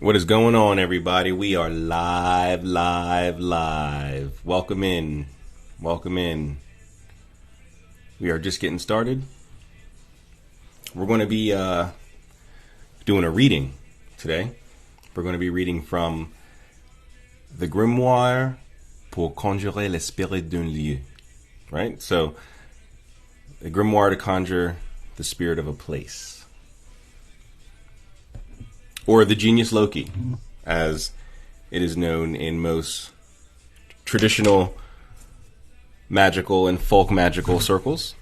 What is going on, everybody? We are live. Welcome in. We are just getting started. We're going to be doing a reading today. We're going to be reading from the Grimoire pour conjurer l'esprit d'un lieu. Right? So, the Grimoire to conjure the spirit of a place. Or the Genius Loki, as it is known in most traditional magical and folk magical circles.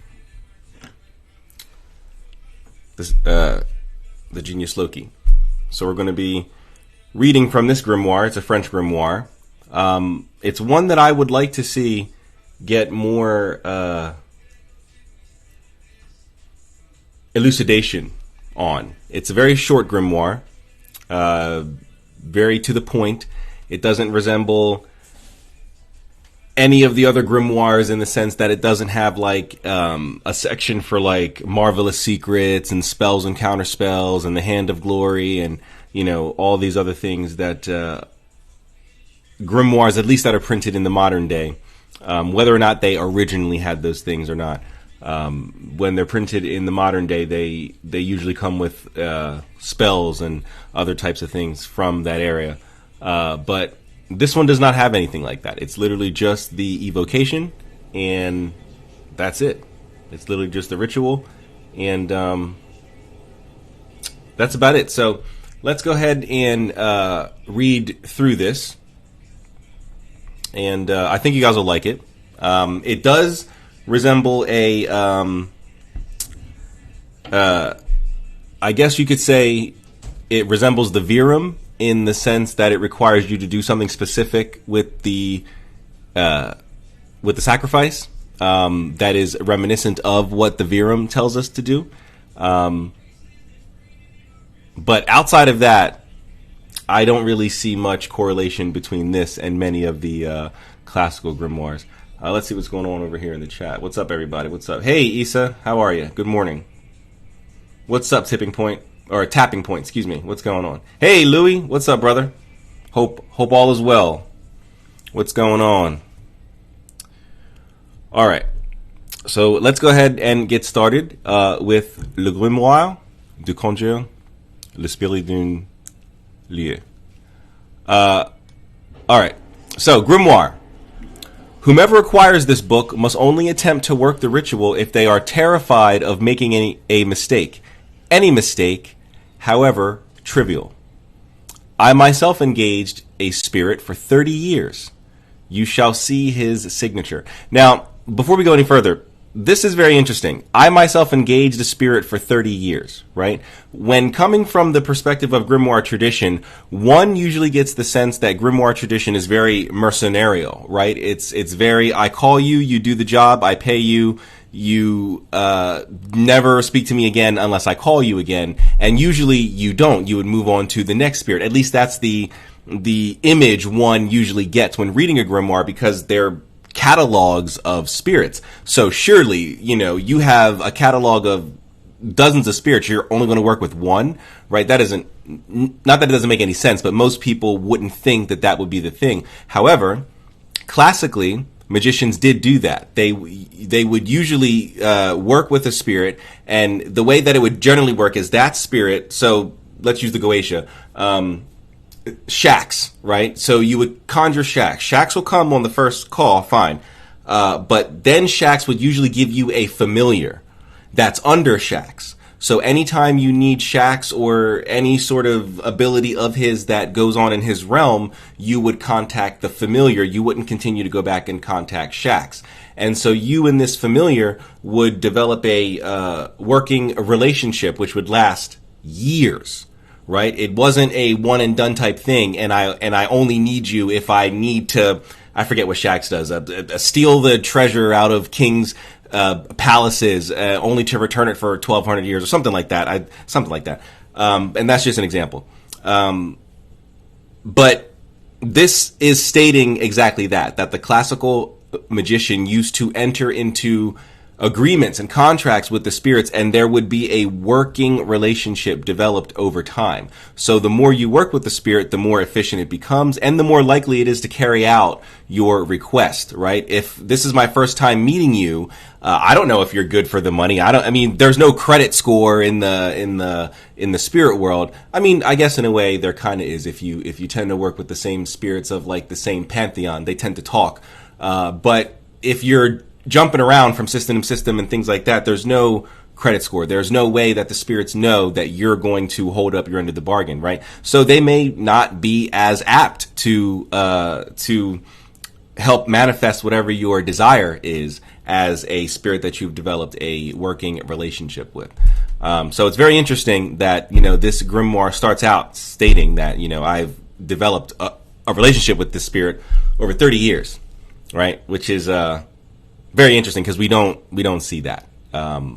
The Genius Loki. So we're going to be reading from this grimoire. It's a French grimoire. It's one that I would like to see get more elucidation on. It's a very short grimoire. Very to the point. It doesn't resemble any of the other grimoires in the sense that it doesn't have like a section for like marvelous secrets and spells and counterspells and the hand of glory and all these other things that grimoires, at least that are printed in the modern day, whether or not they originally had those things or not. When they're printed in the modern day, they usually come with spells and other types of things from that area. But this one does not have anything like that. It's literally just the evocation, and that's it. It's literally just the ritual, and that's about it. So let's go ahead and read through this, and I think you guys will like it. It does resemble a, I guess you could say it resembles the Virum in the sense that it requires you to do something specific with the sacrifice that is reminiscent of what the Virum tells us to do. But outside of that, I don't really see much correlation between this and many of the classical grimoires. Let's see what's going on over here in the chat. What's up, everybody? What's up? Hey, Issa, how are you? Good morning. What's up, Tapping Point? Excuse me. What's going on? Hey, Louie, what's up, brother? Hope all is well. What's going on? All right. So let's go ahead and get started with Le Grimoire de Conjure l'esprit d'un lieu. All right. So, Grimoire. Whomever acquires this book must only attempt to work the ritual if they are terrified of making a mistake. Any mistake, however trivial. I myself engaged a spirit for 30 years. You shall see his signature. Now, before we go any further, this is very interesting. I myself engaged a spirit for 30 years, right? When coming from the perspective of grimoire tradition, one usually gets the sense that grimoire tradition is very mercenarial, right? It's very, I call you, you do the job, I pay you, you never speak to me again unless I call you again. And usually you don't. You would move on to the next spirit. At least that's the image one usually gets when reading a grimoire, because they're catalogs of spirits. So surely, you have a catalog of dozens of spirits. You're only going to work with one, right? That isn't, not that it doesn't make any sense, but most people wouldn't think that would be the thing. However, classically, magicians did do that. They would usually work with a spirit, and the way that it would generally work is that spirit. So let's use the Goetia. Shacks, right? So you would conjure Shacks. Shacks will come on the first call, fine. But then Shacks would usually give you a familiar that's under Shacks. So anytime you need Shacks or any sort of ability of his that goes on in his realm, you would contact the familiar. You wouldn't continue to go back and contact Shacks. And so you and this familiar would develop a working relationship which would last years. Right? It wasn't a one and done type thing, and I only need you if I need to, I forget what Shax does, steal the treasure out of kings' palaces, only to return it for 1,200 years or something like that. And that's just an example. But this is stating exactly that the classical magician used to enter into agreements and contracts with the spirits, and there would be a working relationship developed over time. So the more you work with the spirit, the more efficient it becomes, and the more likely it is to carry out your request, right? If this is my first time meeting you, I don't know if you're good for the money. I mean, there's no credit score in the spirit world. I mean, I guess in a way there kind of is. If you tend to work with the same spirits of like the same pantheon, they tend to talk. But if you're jumping around from system to system and things like that, there's no credit score. There's no way that the spirits know that you're going to hold up your end of the bargain, right? So they may not be as apt to help manifest whatever your desire is as a spirit that you've developed a working relationship with. So it's very interesting that, this grimoire starts out stating that, I've developed a relationship with this spirit over 30 years, right? Which is, very interesting because we don't see that.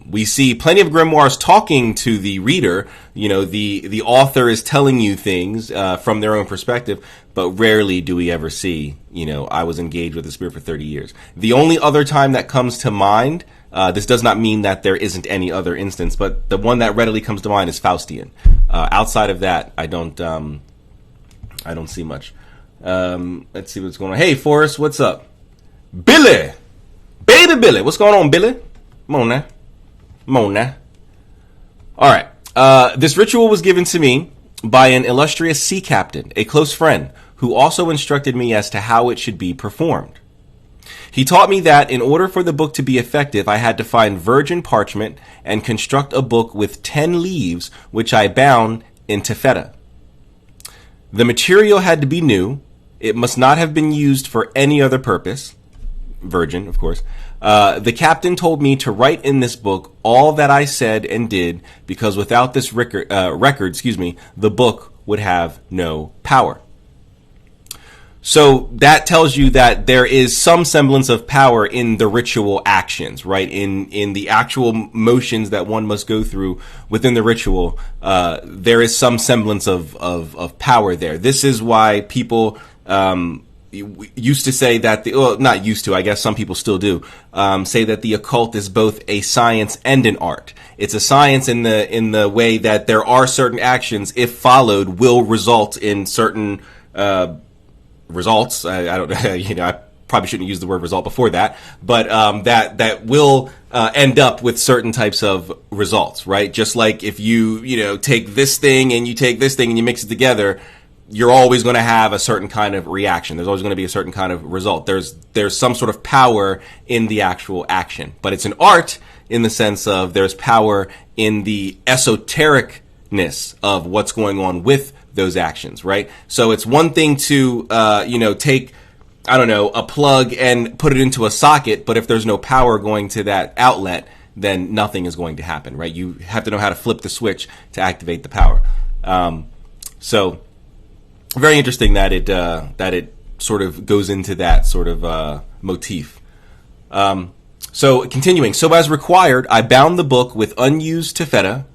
We see plenty of grimoires talking to the reader. The author is telling you things from their own perspective, but rarely do we ever see, I was engaged with the spirit for 30 years. The only other time that comes to mind, this does not mean that there isn't any other instance, but the one that readily comes to mind is Faustian. Outside of that, I don't see much. Let's see what's going on. Hey, Forrest, what's up? Billy! Baby Billy, what's going on, Billy? Come on now. All right. This ritual was given to me by an illustrious sea captain, a close friend, who also instructed me as to how it should be performed. He taught me that in order for the book to be effective, I had to find virgin parchment and construct a book with 10 leaves, which I bound in taffeta. The material had to be new. It must not have been used for any other purpose. Virgin, of course. The captain told me to write in this book all that I said and did, because without this record, the book would have no power. So that tells you that there is some semblance of power in the ritual actions, right? In the actual motions that one must go through within the ritual, there is some semblance of power there. This is why people, used to say that not used to, I guess some people still do, say that the occult is both a science and an art. It's a science in the way that there are certain actions, if followed, will result in certain results. I don't know, I probably shouldn't use the word result before that, but that will end up with certain types of results, right? Just like if you take this thing and you take this thing and you mix it together, you're always going to have a certain kind of reaction. There's always going to be a certain kind of result. There's some sort of power in the actual action, but it's an art in the sense of there's power in the esotericness of what's going on with those actions, right? So it's one thing to, take, a plug and put it into a socket, but if there's no power going to that outlet, then nothing is going to happen, right? You have to know how to flip the switch to activate the power. So very interesting that it sort of goes into that sort of motif. So continuing, so as required, I bound the book with unused taffeta,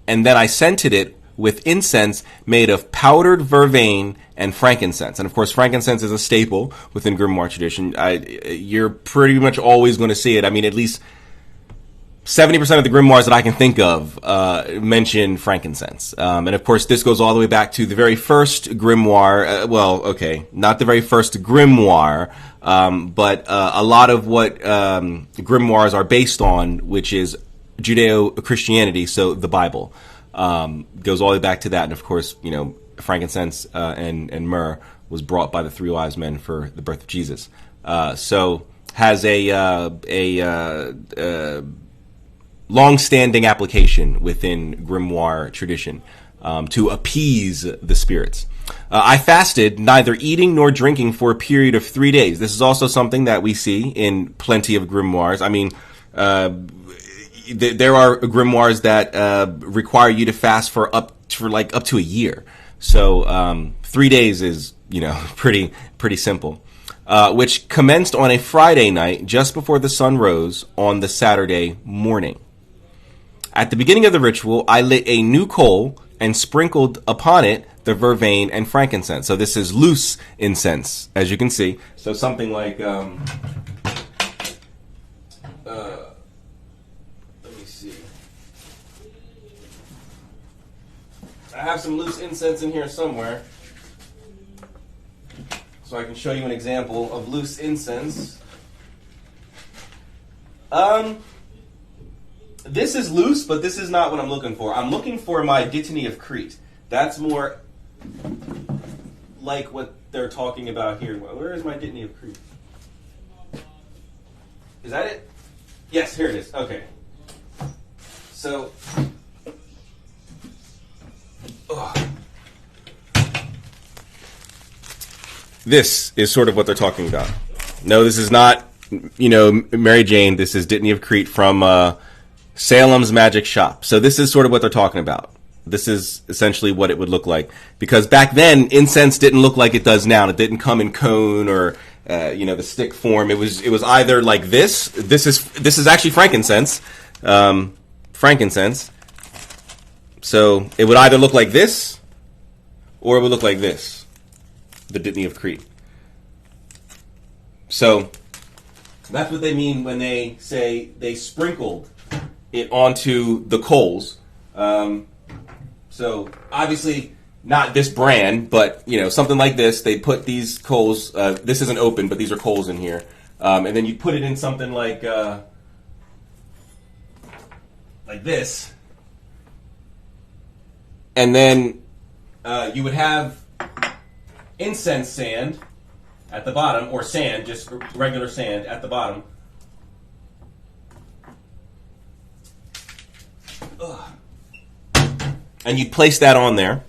and then I scented it with incense made of powdered vervain and frankincense. And of course, frankincense is a staple within grimoire tradition. You're pretty much always going to see it. I mean, at least 70% of the grimoires that I can think of mention frankincense. And of course, this goes all the way back to the very first grimoire. Not the very first grimoire, but a lot of what grimoires are based on, which is Judeo-Christianity, so the Bible, goes all the way back to that. And of course, frankincense and myrrh was brought by the three wise men for the birth of Jesus. So has a long-standing application within grimoire tradition to appease the spirits. I fasted, neither eating nor drinking, for a period of 3 days. This is also something that we see in plenty of grimoires. I mean, there are grimoires that require you to fast for up to a year. So 3 days is pretty simple. Which commenced on a Friday night just before the sun rose on the Saturday morning. At the beginning of the ritual, I lit a new coal and sprinkled upon it the vervain and frankincense. So this is loose incense, as you can see. So something like see. I have some loose incense in here somewhere, so I can show you an example of loose incense. This is loose, but this is not what I'm looking for. I'm looking for my Dittany of Crete. That's more like what they're talking about here. Where is my Dittany of Crete? Is that it? Yes, here it is. Okay. So, this is sort of what they're talking about. No, this is not, Mary Jane. This is Dittany of Crete from Salem's Magic Shop. So this is sort of what they're talking about. This is essentially what it would look like. Because back then, incense didn't look like it does now. It didn't come in cone or, the stick form. It was either like this. This is actually frankincense. Frankincense. So it would either look like this, or it would look like this. The Dittany of Crete. So that's what they mean when they say they sprinkled it onto the coals. So obviously not this brand, but something like this. They put these coals. This isn't open, but these are coals in here, and then you put it in something like this, and then you would have incense sand at the bottom, or sand, just regular sand at the bottom. And you'd place that on there.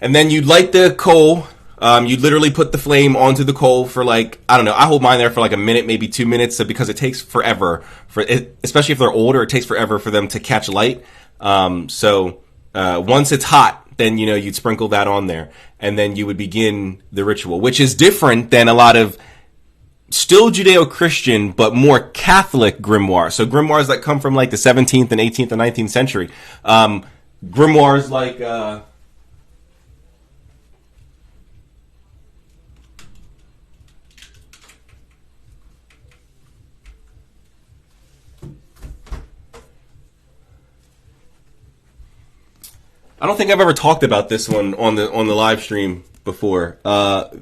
And then you'd light the coal. You'd literally put the flame onto the coal for I hold mine there for a minute, maybe 2 minutes, because it takes forever, especially if they're older, it takes forever for them to catch light. So once it's hot, then, you'd sprinkle that on there. And then you would begin the ritual, which is different than a lot of still Judeo-Christian, but more Catholic grimoires. So grimoires that come from the 17th and 18th and 19th century. Grimoires like... I don't think I've ever talked about this one on the live stream before.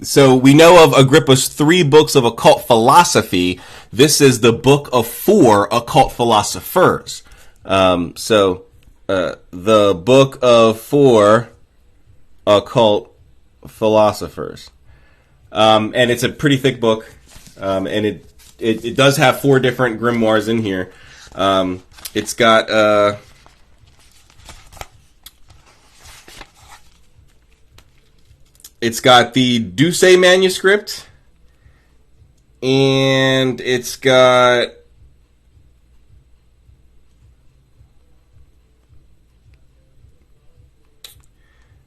So we know of Agrippa's 3 books of occult philosophy. This is the book of 4 occult philosophers. The book of 4 occult philosophers. And it's a pretty thick book. And it does have 4 different grimoires in here. It's got, it's got the Doucet manuscript, and it's got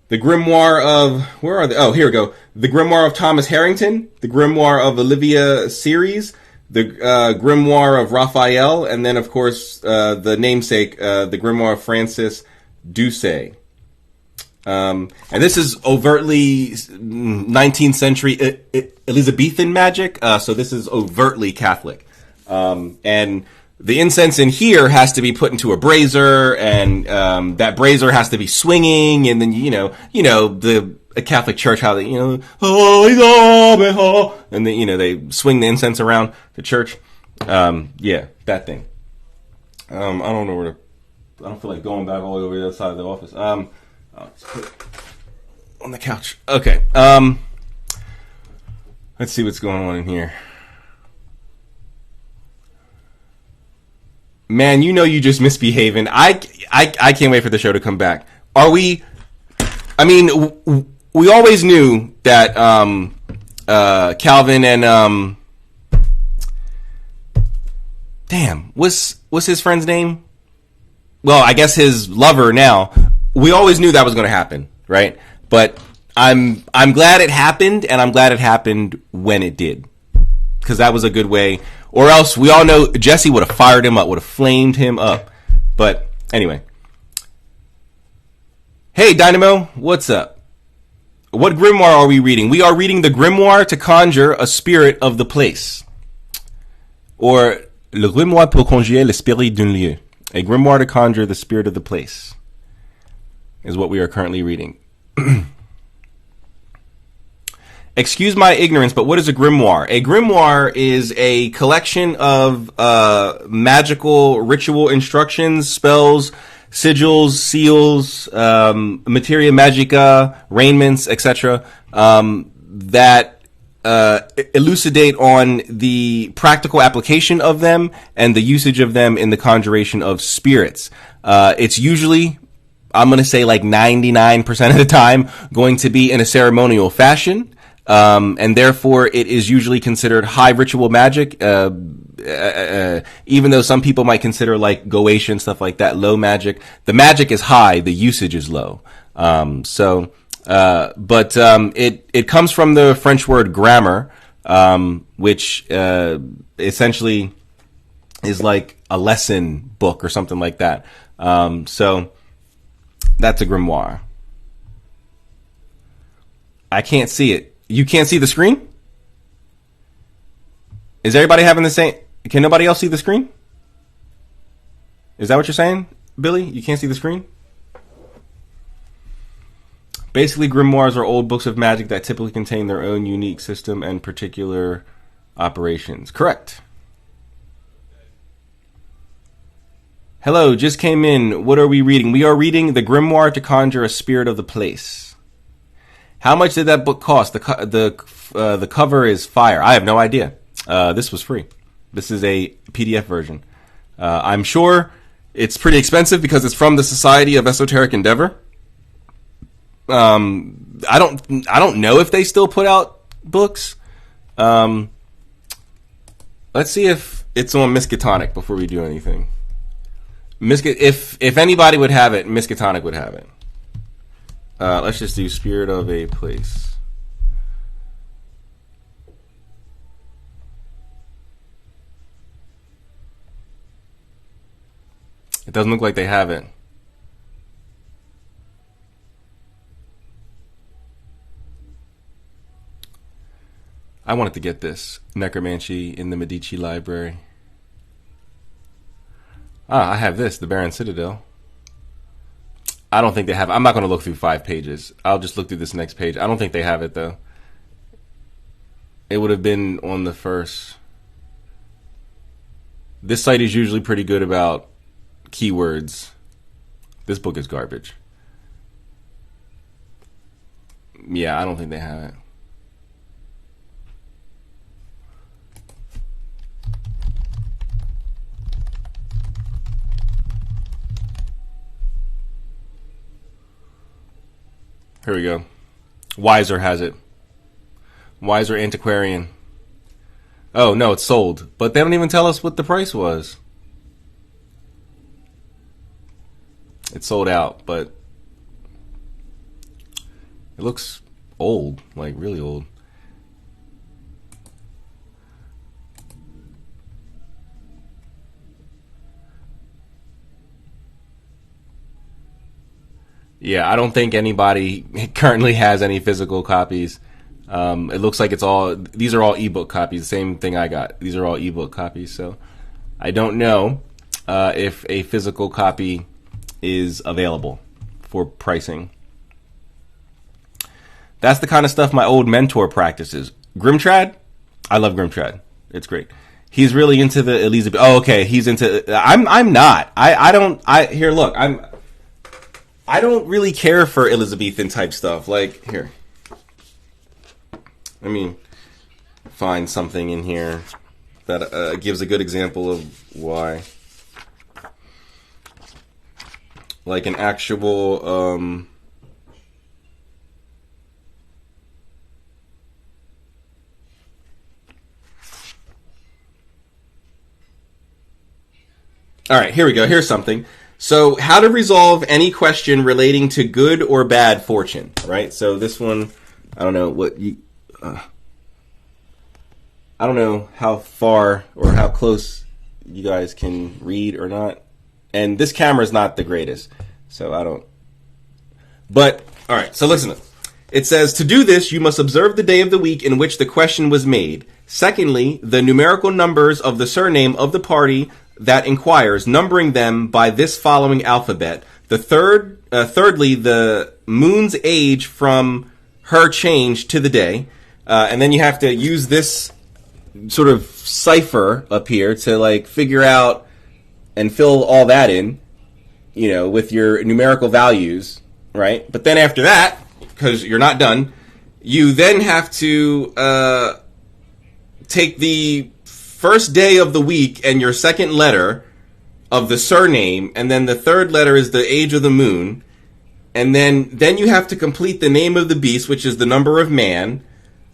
the Grimoire of, where are they? Oh, here we go. The Grimoire of Thomas Harrington, the Grimoire of Olivia Ceres, the Grimoire of Raphael, and then, of course, the namesake, the Grimoire of Francis Doucet. And this is overtly 19th century Elizabethan magic, so this is overtly Catholic. And the incense in here has to be put into a brazier, and that brazier has to be swinging, and then a Catholic church, how they and then they swing the incense around the church. That thing. I don't know where to. I don't feel like going back all the way over the other side of the office. Let's put it on the couch. Okay. Let's see what's going on in here. Man, you just misbehaving. I can't wait for the show to come back. Are we? I mean, we always knew that Calvin and what's his friend's name? Well, I guess his lover now. We always knew that was going to happen, right? But I'm glad it happened, and I'm glad it happened when it did, because that was a good way. Or else we all know Jesse would have fired him up, would have flamed him up. But anyway, hey Dynamo, what's up? What grimoire are we reading? We are reading the Grimoire to Conjure a Spirit of the Place, or Le Grimoire pour conjurer l'esprit d'un lieu. A grimoire to conjure the spirit of the place is what we are currently reading. Excuse my ignorance, but what is a grimoire? A grimoire is a collection of magical ritual instructions, spells, sigils, seals, materia magica, raiments, etc. That elucidate on the practical application of them and the usage of them in the conjuration of spirits. It's usually, I'm going to say like 99% of the time, going to be in a ceremonial fashion. And therefore it is usually considered high ritual magic, even though some people might consider like Goetia and stuff like that low magic. The magic is high, the usage is low. It comes from the French word grammar, which essentially is like a lesson book or something like that. So that's a grimoire. I can't see it. You can't see the screen? Is everybody having the same? Can nobody else see the screen? Is that what you're saying, Billy? You can't see the screen? Basically, grimoires are old books of magic that typically contain their own unique system and particular operations. Correct. Hello, just came in. What are we reading? We are reading The Grimoire to Conjure a Spirit of the Place. How much did that book cost? The cover is fire. I have no idea. This was free. This is a PDF version. I'm sure it's pretty expensive because it's from the Society of Esoteric Endeavor. I don't know if they still put out books. Let's see if it's on Miskatonic before we do anything. If anybody would have it, Miskatonic would have it. Let's just do Spirit of a Place. It doesn't look like they have it. I wanted to get this Necromancy in the Medici Library. I have this, the Baron Citadel. I don't think they have. I'm not going to look through 5 pages. I'll just look through this next page. I don't think they have it, though. It would have been on the first. This site is usually pretty good about keywords. This book is garbage. Yeah, I don't think they have it. Here we go. Wiser has it. Wiser Antiquarian. Oh, no, it's sold. But they don't even tell us what the price was. It's sold out, but it looks old, like really old. Yeah, I don't think anybody currently has any physical copies. It looks like these are all ebook copies. The same thing I got. These are all ebook copies. So I don't know if a physical copy is available for pricing. That's the kind of stuff my old mentor practices. Grimtrad? I love Grimtrad. It's great. He's really into the Elizabeth. Oh, okay. He's into. I'm not. I don't. Here. Look. I don't really care for Elizabethan type stuff. Like, here. Let me find something in here that gives a good example of why. Like an actual... All right, here we go. Here's something. So, how to resolve any question relating to good or bad fortune, right? So this one, I don't know what you... I don't know how far or how close you guys can read or not. And this camera is not the greatest, so I don't... But, all right, so listen. It says, to do this, you must observe the day of the week in which the question was made. Secondly, the numerical numbers of the surname of the party that inquires, numbering them by this following alphabet. Thirdly, the moon's age from her change to the day. And then you have to use this sort of cipher up here to like figure out and fill all that in, with your numerical values, right? But then after that, because you're not done, you then have to take the first day of the week and your second letter of the surname, and then the third letter is the age of the moon, and then you have to complete the name of the beast, which is the number of man.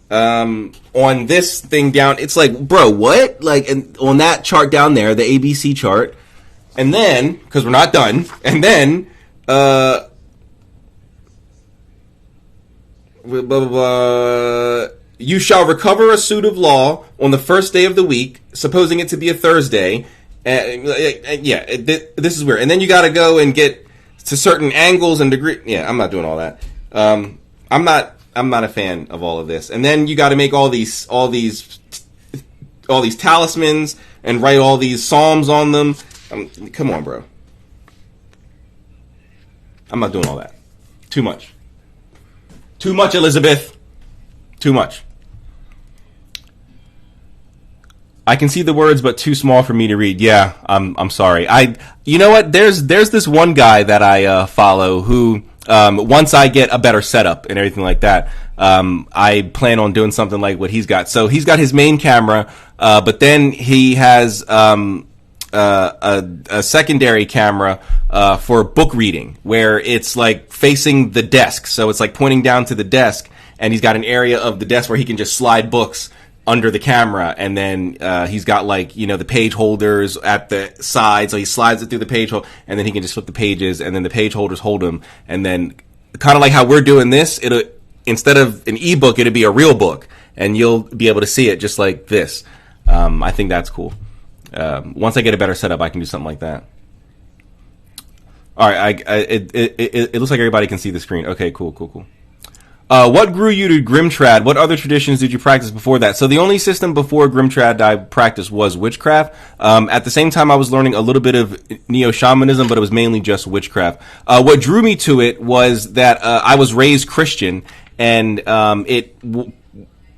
On this thing down, it's like, bro, what? Like, and on that chart down there, the ABC chart, and then, because we're not done, and then, blah, blah, blah, you shall recover a suit of law on the first day of the week, supposing it to be a Thursday. This is weird. And then you got to go and get to certain angles and degrees. Yeah, I'm not doing all that. I'm not a fan of all of this. And then you got to make all these talismans and write all these psalms on them. Come on, bro. I'm not doing all that. Too much. Too much, Elizabeth. Too much. I can see the words, but too small for me to read. Yeah, I'm sorry. You know what? There's this one guy that I follow who, once I get a better setup and everything like that, I plan on doing something like what he's got. So he's got his main camera, but then he has a secondary camera for book reading, where it's like facing the desk. So it's like pointing down to the desk, and he's got an area of the desk where he can just slide books under the camera, and then he's got like the page holders at the side, so he slides it through the page hole, and then he can just flip the pages, and then the page holders hold them, and then kind of like how we're doing this, it'll, instead of an ebook, it'll be a real book, and you'll be able to see it just like this. I think that's cool. Once I get a better setup, I can do something like that. All right, it looks like everybody can see the screen. Okay, cool. What grew you to Grimtrad? What other traditions did you practice before that? So the only system before Grimtrad I practiced was witchcraft. At the same time, I was learning a little bit of neo-shamanism, but it was mainly just witchcraft. What drew me to it was that I was raised Christian, and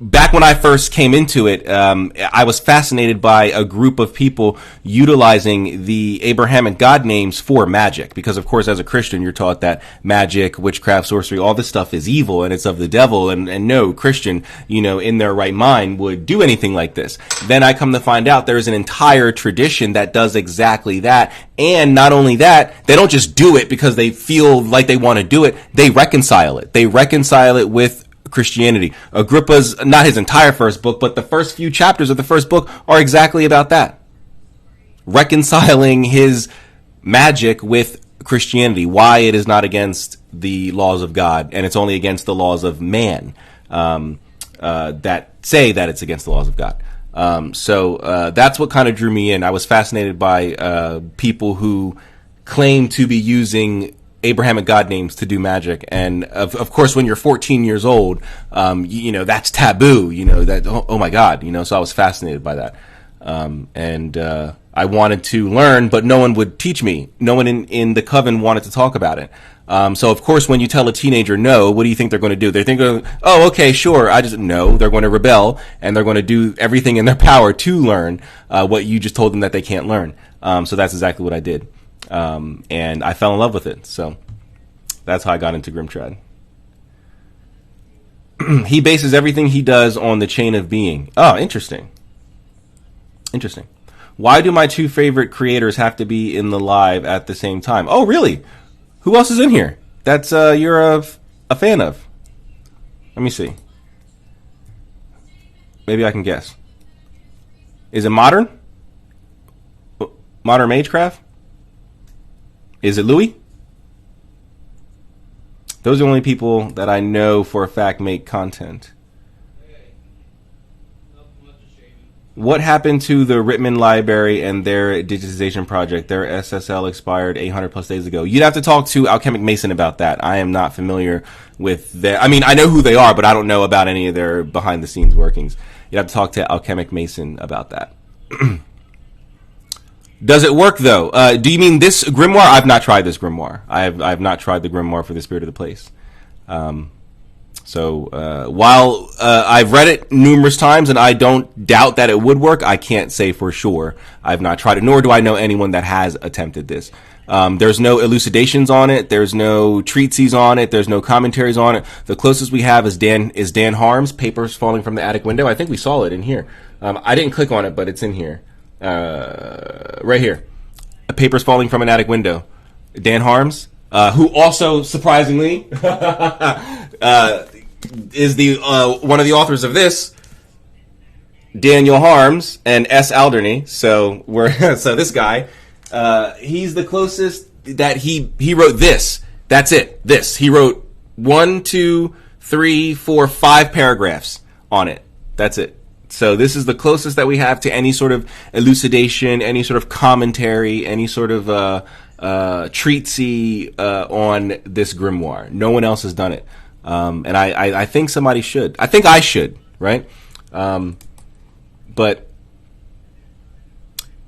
back when I first came into it, I was fascinated by a group of people utilizing the Abrahamic God names for magic. Because, of course, as a Christian, you're taught that magic, witchcraft, sorcery, all this stuff is evil and it's of the devil. And no Christian, in their right mind would do anything like this. Then I come to find out there's an entire tradition that does exactly that. And not only that, they don't just do it because they feel like they want to do it. They reconcile it. They reconcile it with Christianity. Agrippa's, not his entire first book, but the first few chapters of the first book are exactly about that. Reconciling his magic with Christianity. Why it is not against the laws of God, and it's only against the laws of man, that say that it's against the laws of God. So that's what kind of drew me in. I was fascinated by people who claim to be using Abrahamic God names to do magic, and of course, when you're 14 years old, that's taboo. That oh my God, So I was fascinated by that, and I wanted to learn, but no one would teach me. No one in the coven wanted to talk about it. So of course, when you tell a teenager no, what do you think they're going to do? They're thinking, oh, okay, sure. No, they're going to rebel, and they're going to do everything in their power to learn what you just told them that they can't learn. So that's exactly what I did. And I fell in love with it. So that's how I got into Grimtrad. He bases everything he does on the chain of being. Oh, interesting. Why do my two favorite creators have to be in the live at the same time? Oh, really? Who else is in here that's you're a fan of? Let me see. Maybe I can guess. Is it Modern? Modern Magecraft? Is it Louis? Those are the only people that I know for a fact make content. What happened to the Rittman Library and their digitization project? Their SSL expired 800 plus days ago. You'd have to talk to Alchemic Mason about that. I am not familiar with their... I mean, I know who they are, but I don't know about any of their behind-the-scenes workings. You'd have to talk to Alchemic Mason about that. Does it work, though? Do you mean this Grimoire? I've not tried this Grimoire. I've not tried the Grimoire for the Spirit of the Place. So while I've read it numerous times and I don't doubt that it would work, I can't say for sure. I've not tried it, nor do I know anyone that has attempted this. There's no elucidations on it. There's no treatises on it. There's no commentaries on it. The closest we have is Dan Harm's Papers Falling from the Attic Window. I think we saw it in here. I didn't click on it, but it's in here. Right here. Papers Falling from an Attic Window. Dan Harms, who also, surprisingly, is the one of the authors of this, Daniel Harms and S. Alderney. So so this guy, he's the closest that he wrote this. That's it. This he wrote 1, 2, 3, 4, 5 paragraphs on it. That's it. So this is the closest that we have to any sort of elucidation, any sort of commentary, any sort of treatise on this grimoire. No one else has done it. And I think somebody should. I think I should, right? But,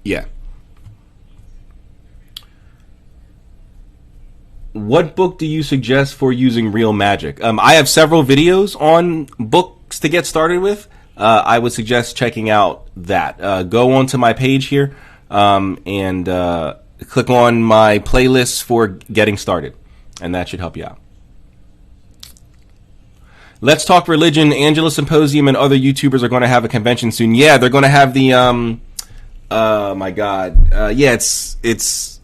yeah. What book do you suggest for using real magic? I have several videos on books to get started with. I would suggest checking out that. Go onto my page here and click on my playlists for getting started. And that should help you out. Let's Talk Religion, Angela Symposium, and other YouTubers are going to have a convention soon. Yeah, they're going to have the, my God. Yeah, it's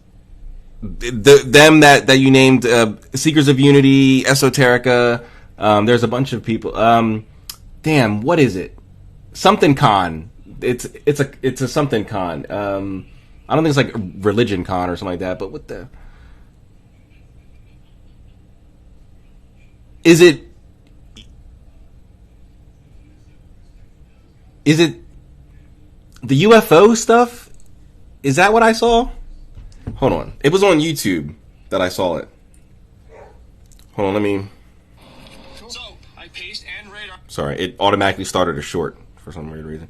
them that you named, Seekers of Unity, Esoterica. There's a bunch of people. Damn, what is it? Something Con. It's a something con. I don't think it's like Religion Con or something like that, but what the... Is it the UFO stuff? Is that what I saw? Hold on. It was on YouTube that I saw it. Hold on, let me... So, I paced and radar. Sorry, it automatically started a short for some weird reason.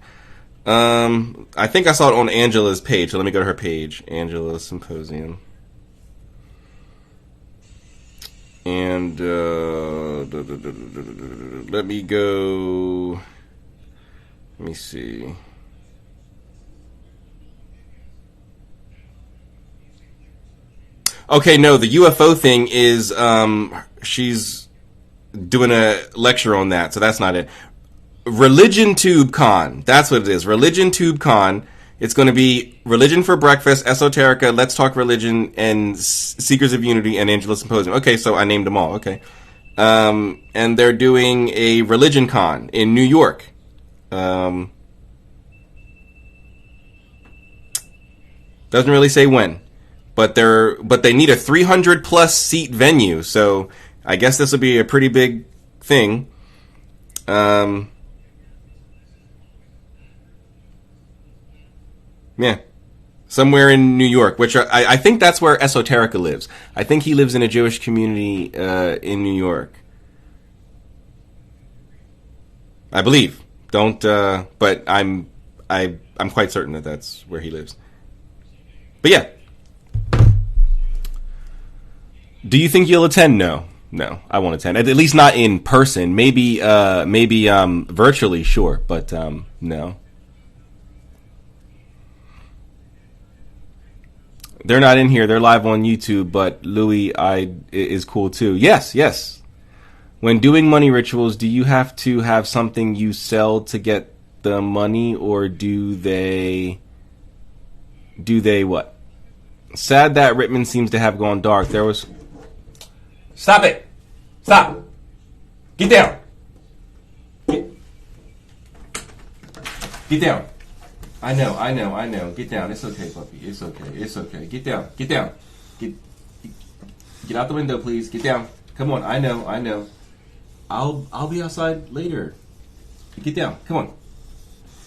I think I saw it on Angela's page, so let me go to her page. Angela Symposium. And let me go... Let me see. Okay, no, the UFO thing is she's doing a lecture on that, so that's not it. Religion Tube Con. That's what it is. Religion Tube Con. It's going to be Religion for Breakfast, Esoterica, Let's Talk Religion, and Seekers of Unity, and Angela Symposium. Okay, so I named them all. Okay. And they're doing a Religion Con in New York. Doesn't really say when. But they need a 300 plus seat venue, so I guess this will be a pretty big thing. Yeah. Somewhere in New York, which I think that's where Esoterica lives. I think he lives in a Jewish community in New York. I believe. Don't but I'm quite certain that that's where he lives. But yeah. Do you think you'll attend? No, I won't attend. At least not in person. Maybe virtually, sure, but no. They're not in here. They're live on YouTube, but Louis is cool too. Yes. When doing money rituals, do you have to have something you sell to get the money, or do they what? Sad that Rittman seems to have gone dark. There was... Stop it! Stop! Get down! Get down. I know. Get down. It's okay, puppy. It's okay. Get down. Get out the window, please. Get down. Come on. I know. I'll be outside later. Get down. Come on.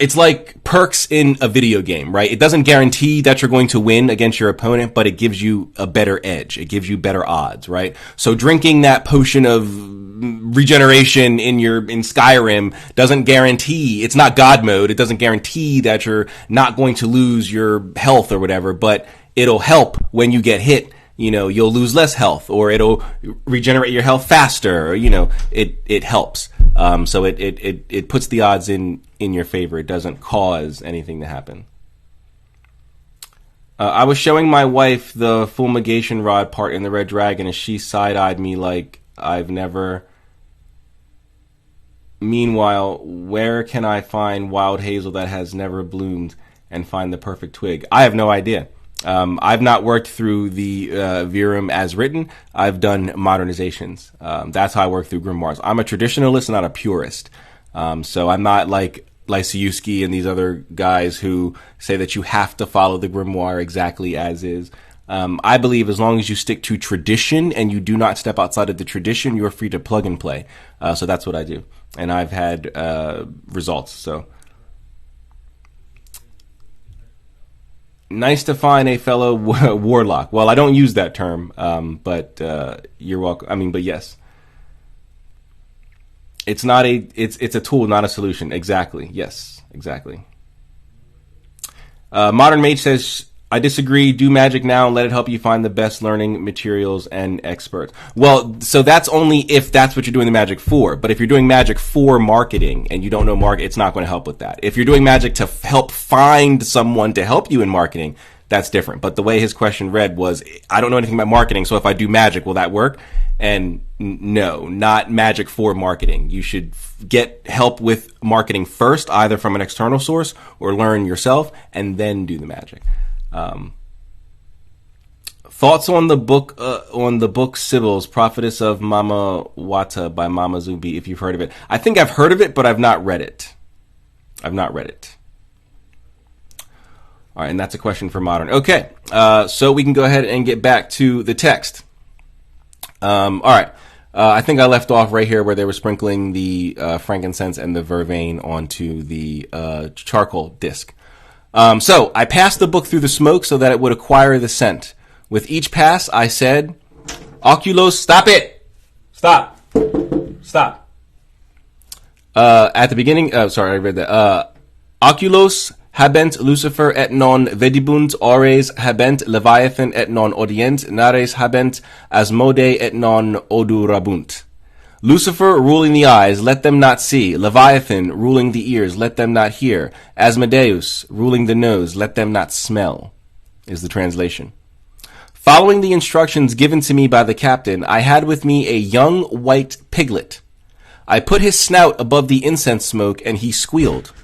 it's like perks in a video game, right? It doesn't guarantee that you're going to win against your opponent, but it gives you a better edge. It gives you better odds, right? So drinking that potion of regeneration in Skyrim doesn't guarantee, it's not God mode. It doesn't guarantee that you're not going to lose your health or whatever, but it'll help when you get hit. You'll lose less health, or it'll regenerate your health faster, or, it helps. So it puts the odds in your favor. It doesn't cause anything to happen. I was showing my wife the fulmigation rod part in the Red Dragon, and she side-eyed me like I've never. Meanwhile, where can I find wild hazel that has never bloomed and find the perfect twig? I have no idea. I've not worked through the Virum as written. I've done modernizations. That's how I work through grimoires. I'm a traditionalist, not a purist. So I'm not like Lysiewski and these other guys who say that you have to follow the grimoire exactly as is. I believe as long as you stick to tradition and you do not step outside of the tradition, you're free to plug and play. So that's what I do. And I've had results. So. Nice to find a fellow warlock. Well, I don't use that term, but you're welcome. But yes, it's a tool, not a solution. Exactly. Yes, exactly. Modern Mage says, I disagree. Do magic now and let it help you find the best learning materials and experts. Well, so that's only if that's what you're doing the magic for. But if you're doing magic for marketing and you don't know market, it's not going to help with that. If you're doing magic to help find someone to help you in marketing, that's different. But the way his question read was, I don't know anything about marketing, so if I do magic, will that work? And no, not magic for marketing. You should get help with marketing first, either from an external source or learn yourself, and then do the magic. Thoughts on the book Sibyl's Prophetess of Mama Wata by Mama Zubi, if you've heard of it. I think I've heard of it, but I've not read it. All right, and that's a question for modern. Okay, so we can go ahead and get back to the text. All right, I think I left off right here where they were sprinkling the frankincense and the vervain onto the charcoal disc. So I passed the book through the smoke so that it would acquire the scent. With each pass, I said, Oculos, stop it! Stop! At the beginning, sorry, I read that. Oculos habent Lucifer et non vedibunt, ores habent Leviathan et non audient, nares habent Asmode et non odurabunt. Lucifer ruling the eyes, let them not see. Leviathan ruling the ears, let them not hear. Asmodeus ruling the nose, let them not smell, is the translation. Following the instructions given to me by the captain, I had with me a young white piglet. I put his snout above the incense smoke, and he squealed.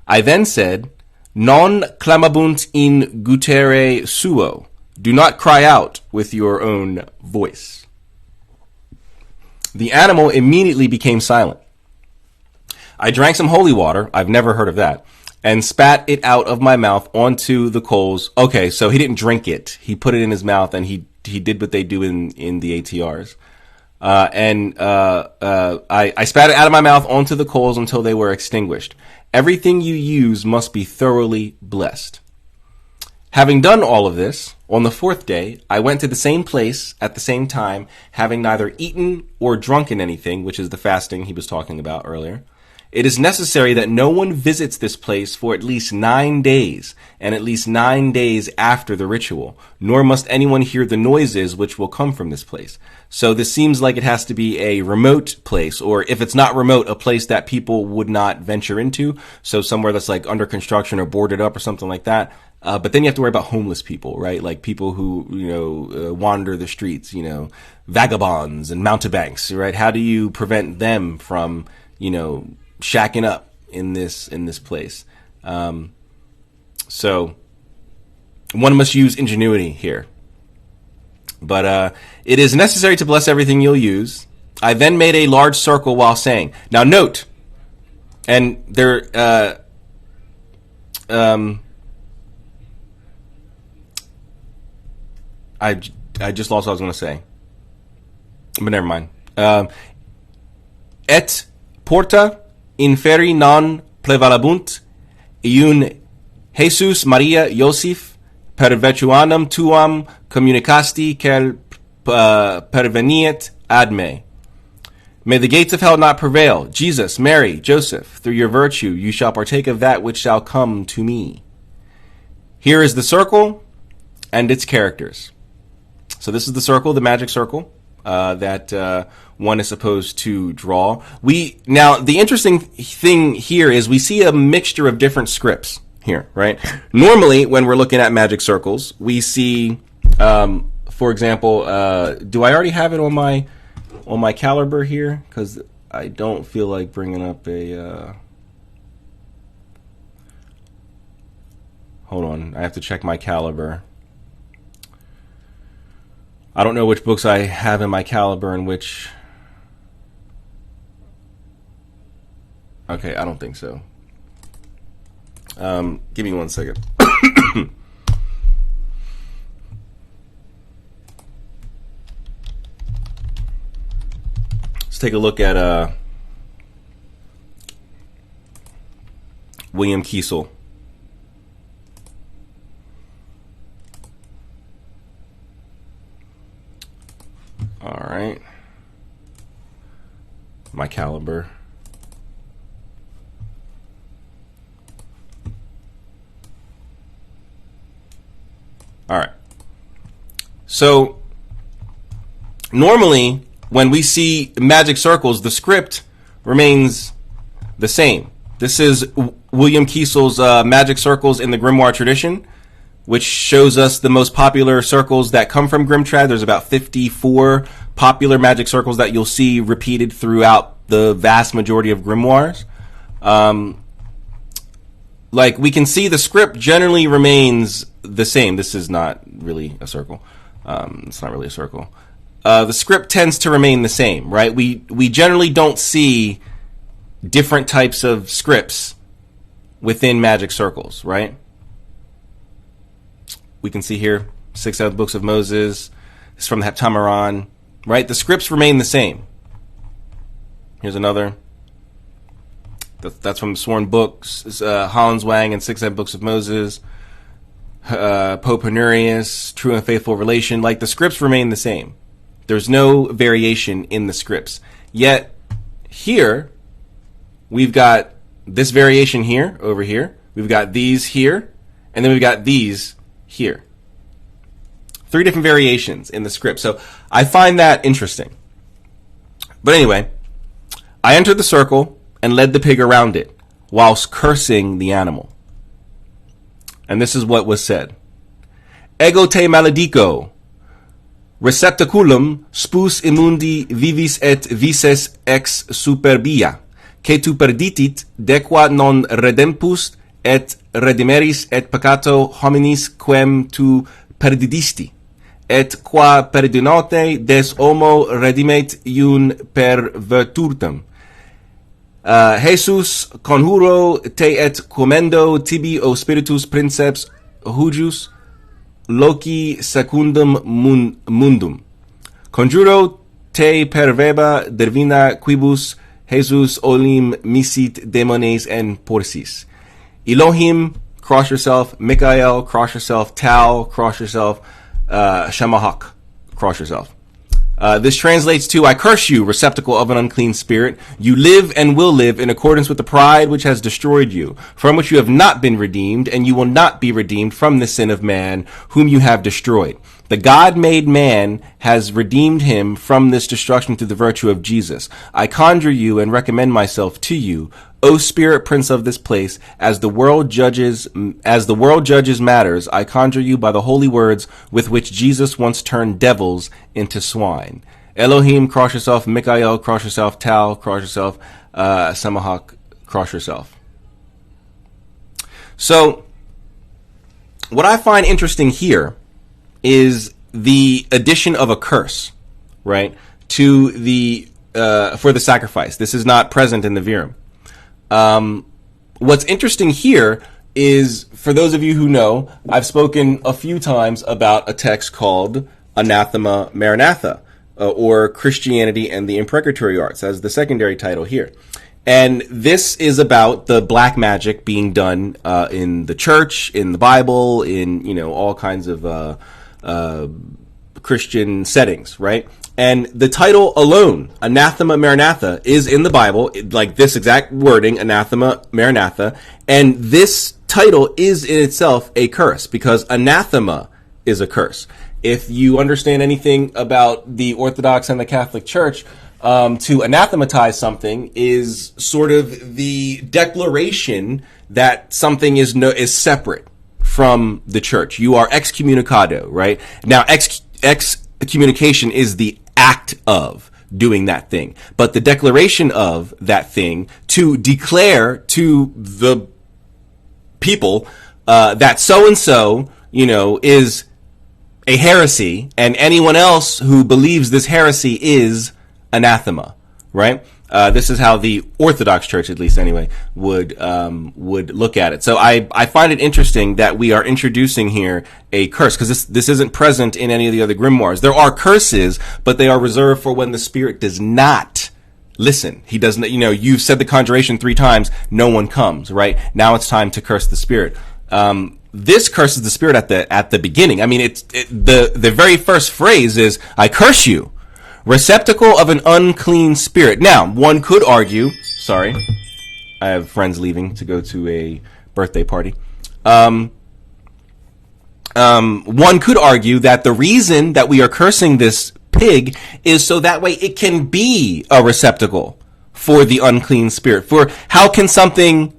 I then said, Non clamabunt in gutere suo. Do not cry out with your own voice. The animal immediately became silent. I drank some holy water, I've never heard of that, and spat it out of my mouth onto the coals. Okay, so he didn't drink it. He put it in his mouth, and he did what they do in the ATRs. I spat it out of my mouth onto the coals until they were extinguished. Everything you use must be thoroughly blessed. Having done all of this, on the fourth day, I went to the same place at the same time, having neither eaten or drunken anything, which is the fasting he was talking about earlier. It is necessary that no one visits this place for at least 9 days, and at least 9 days after the ritual, nor must anyone hear the noises which will come from this place. So this seems like it has to be a remote place, or if it's not remote, a place that people would not venture into, so somewhere that's like under construction or boarded up or something like that. But then you have to worry about homeless people, right? Like people who, wander the streets, vagabonds and mountebanks, right? How do you prevent them from, shacking up in this place? So one must use ingenuity here. But it is necessary to bless everything you'll use. I then made a large circle while saying. Now note, and there, I just lost what I was going to say, but never mind. Et porta inferi non plevalabunt, iun Jesus Maria Iosif pervetuanum tuam communicasti quel perveniet ad me. May the gates of hell not prevail. Jesus, Mary, Joseph, through your virtue you shall partake of that which shall come to me. Here is the circle and its characters. So this is the circle, the magic circle, that one is supposed to draw. Now, the interesting thing here is we see a mixture of different scripts here, right? Normally, when we're looking at magic circles, we see, for example, do I already have it on my caliber here? Because I don't feel like bringing up a... hold on, I have to check my caliber. I don't know which books I have in my caliber and which... Okay, I don't think so. Give me 1 second. Let's take a look at William Kiesel. All right. My caliber. All right. So normally when we see magic circles, the script remains the same. This is William Kiesel's Magic Circles in the Grimoire tradition, which shows us the most popular circles that come from Grimtrad. There's about 54 popular magic circles that you'll see repeated throughout the vast majority of grimoires. Like we can see the script generally remains the same. This is not really a circle. It's not really a circle. The script tends to remain the same, right? We generally don't see different types of scripts within magic circles, right? We can see here 6 out of the books of Moses. It's from the Heptameron, right? The scripts remain the same. Here's another. That's from the Sworn Books, Holland's Wang and 6 out of the books of Moses. Pope Honorius, True and Faithful Relation. Like the scripts remain the same. There's no variation in the scripts. Yet here we've got this variation here, over here. We've got these here, and then we've got these here. 3 different variations in the script. So I find that interesting. But anyway, I entered the circle and led the pig around it, whilst cursing the animal. And this is what was said. Ego te maledico, receptaculum spus immundi vivis et vices ex superbia, que tu perditit dequa non redempus et redimeris et peccato hominis quem tu perdidisti, et qua perdinote des homo redimet iun per virtutem. Jesus conjuro te et commendo tibi o spiritus princeps hujus loci secundum mundum. Conjuro te per veba divina quibus Jesus olim misit demones en porcis. Elohim, cross yourself. Michael, cross yourself. Tal, cross yourself. Shemahak, cross yourself. This translates to, I curse you, receptacle of an unclean spirit. You live and will live in accordance with the pride which has destroyed you, from which you have not been redeemed, and you will not be redeemed from the sin of man, whom you have destroyed. The God-made man has redeemed him from this destruction through the virtue of Jesus. I conjure you and recommend myself to you, O spirit prince of this place, as the world judges matters, I conjure you by the holy words with which Jesus once turned devils into swine. Elohim, cross yourself. Michael, cross yourself. Tal, cross yourself. Samahak, cross yourself. So, what I find interesting here is the addition of a curse, right, to the for the sacrifice. This is not present in the Virum. What's interesting here is, for those of you who know, I've spoken a few times about a text called Anathema Maranatha, or Christianity and the Imprecatory Arts, as the secondary title here. And this is about the black magic being done in the church, in the Bible, in, you know, all kinds of Christian settings, right? And the title alone, Anathema Maranatha, is in the Bible, like this exact wording, Anathema Maranatha. And this title is in itself a curse, because anathema is a curse. If you understand anything about the Orthodox and the Catholic Church, to anathematize something is sort of the declaration that something is separate from the church. You are excommunicado, right? Now, excommunication is the act of doing that thing, but the declaration of that thing to declare to the people that so and so, you know, is a heresy, and anyone else who believes this heresy is anathema, right? This is how the Orthodox Church, at least anyway, would look at it. So I find it interesting that we are introducing here a curse, because this isn't present in any of the other grimoires. There are curses, but they are reserved for when the spirit does not listen. He doesn't, you know, you've said the conjuration 3 times, no one comes, right? Now it's time to curse the spirit. This curses the spirit at the beginning. I mean, the very first phrase is, I curse you, receptacle of an unclean spirit. Now, one could argue, sorry, I have friends leaving to go to a birthday party. One could argue that the reason that we are cursing this pig is so that way it can be a receptacle for the unclean spirit. For how can something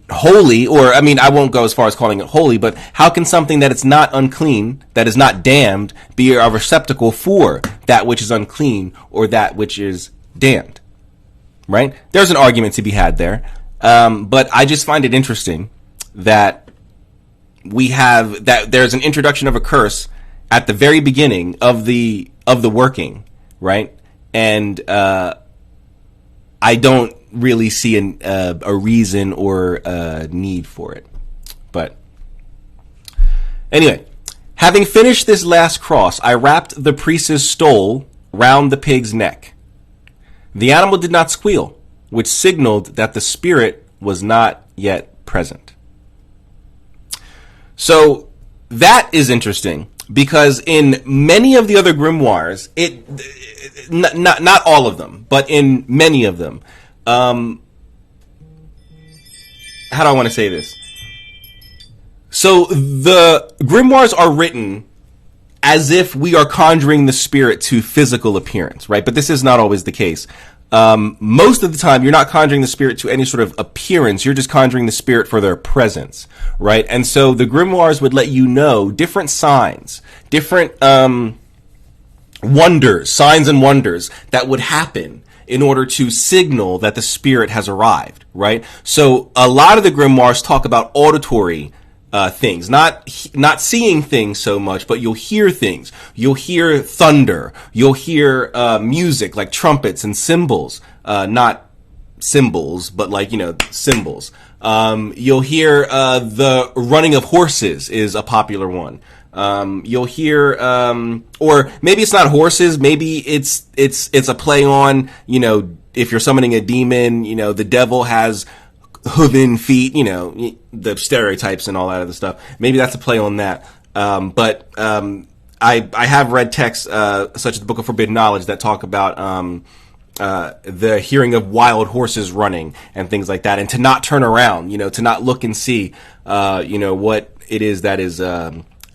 holy, or I mean, I won't go as far as calling it holy, but how can something that is not unclean, that is not damned, be a receptacle for that which is unclean or that which is damned? Right? There's an argument to be had there. But I just find it interesting that there's an introduction of a curse at the very beginning of the working, right? And I don't really see a reason or a need for it. But anyway, having finished this last cross, I wrapped the priest's stole round the pig's neck. The animal did not squeal, which signaled that the spirit was not yet present. So that is interesting, because in many of the other grimoires, not all of them, but in many of them, how do I want to say this? So the grimoires are written as if we are conjuring the spirit to physical appearance, right? But this is not always the case. Most of the time, you're not conjuring the spirit to any sort of appearance. You're just conjuring the spirit for their presence, right? And so the grimoires would let you know different signs, different wonders, signs and wonders that would happen in order to signal that the spirit has arrived, right? So a lot of the grimoires talk about auditory things, not seeing things so much, but you'll hear things. You'll hear thunder. You'll hear music like trumpets and cymbals, not cymbals, but like, you know, cymbals. You'll hear the running of horses is a popular one. You'll hear, or maybe it's not horses, maybe it's a play on, you know, if you're summoning a demon, you know, the devil has hooven feet, you know, the stereotypes and all that other stuff. Maybe that's a play on that. But I have read texts, such as the Book of Forbidden Knowledge, that talk about, the hearing of wild horses running and things like that, and to not turn around, you know, to not look and see, you know, what it is that is,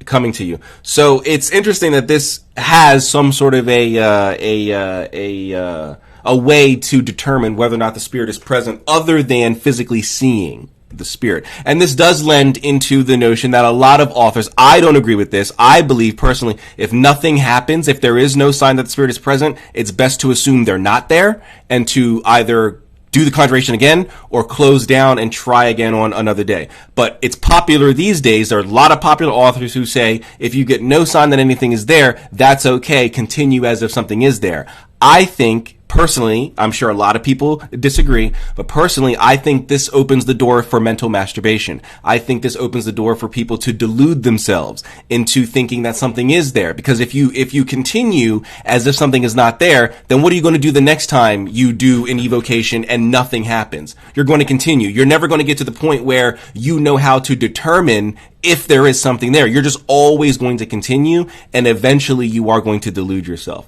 coming to you. So it's interesting that this has some sort of a way to determine whether or not the spirit is present other than physically seeing the spirit. And this does lend into the notion that a lot of authors, I don't agree with this. I believe personally, if nothing happens, if there is no sign that the spirit is present, it's best to assume they're not there and to either do the conjuration again or close down and try again on another day. But it's popular these days. There are a lot of popular authors who say if you get no sign that anything is there, that's okay. Continue as if something is there. I think Personally, I'm sure a lot of people disagree, but personally, I think this opens the door for mental masturbation. I think this opens the door for people to delude themselves into thinking that something is there. Because if you continue as if something is not there, then what are you going to do the next time you do an evocation and nothing happens? You're going to continue. You're never going to get to the point where you know how to determine if there is something there. You're just always going to continue, and eventually you are going to delude yourself.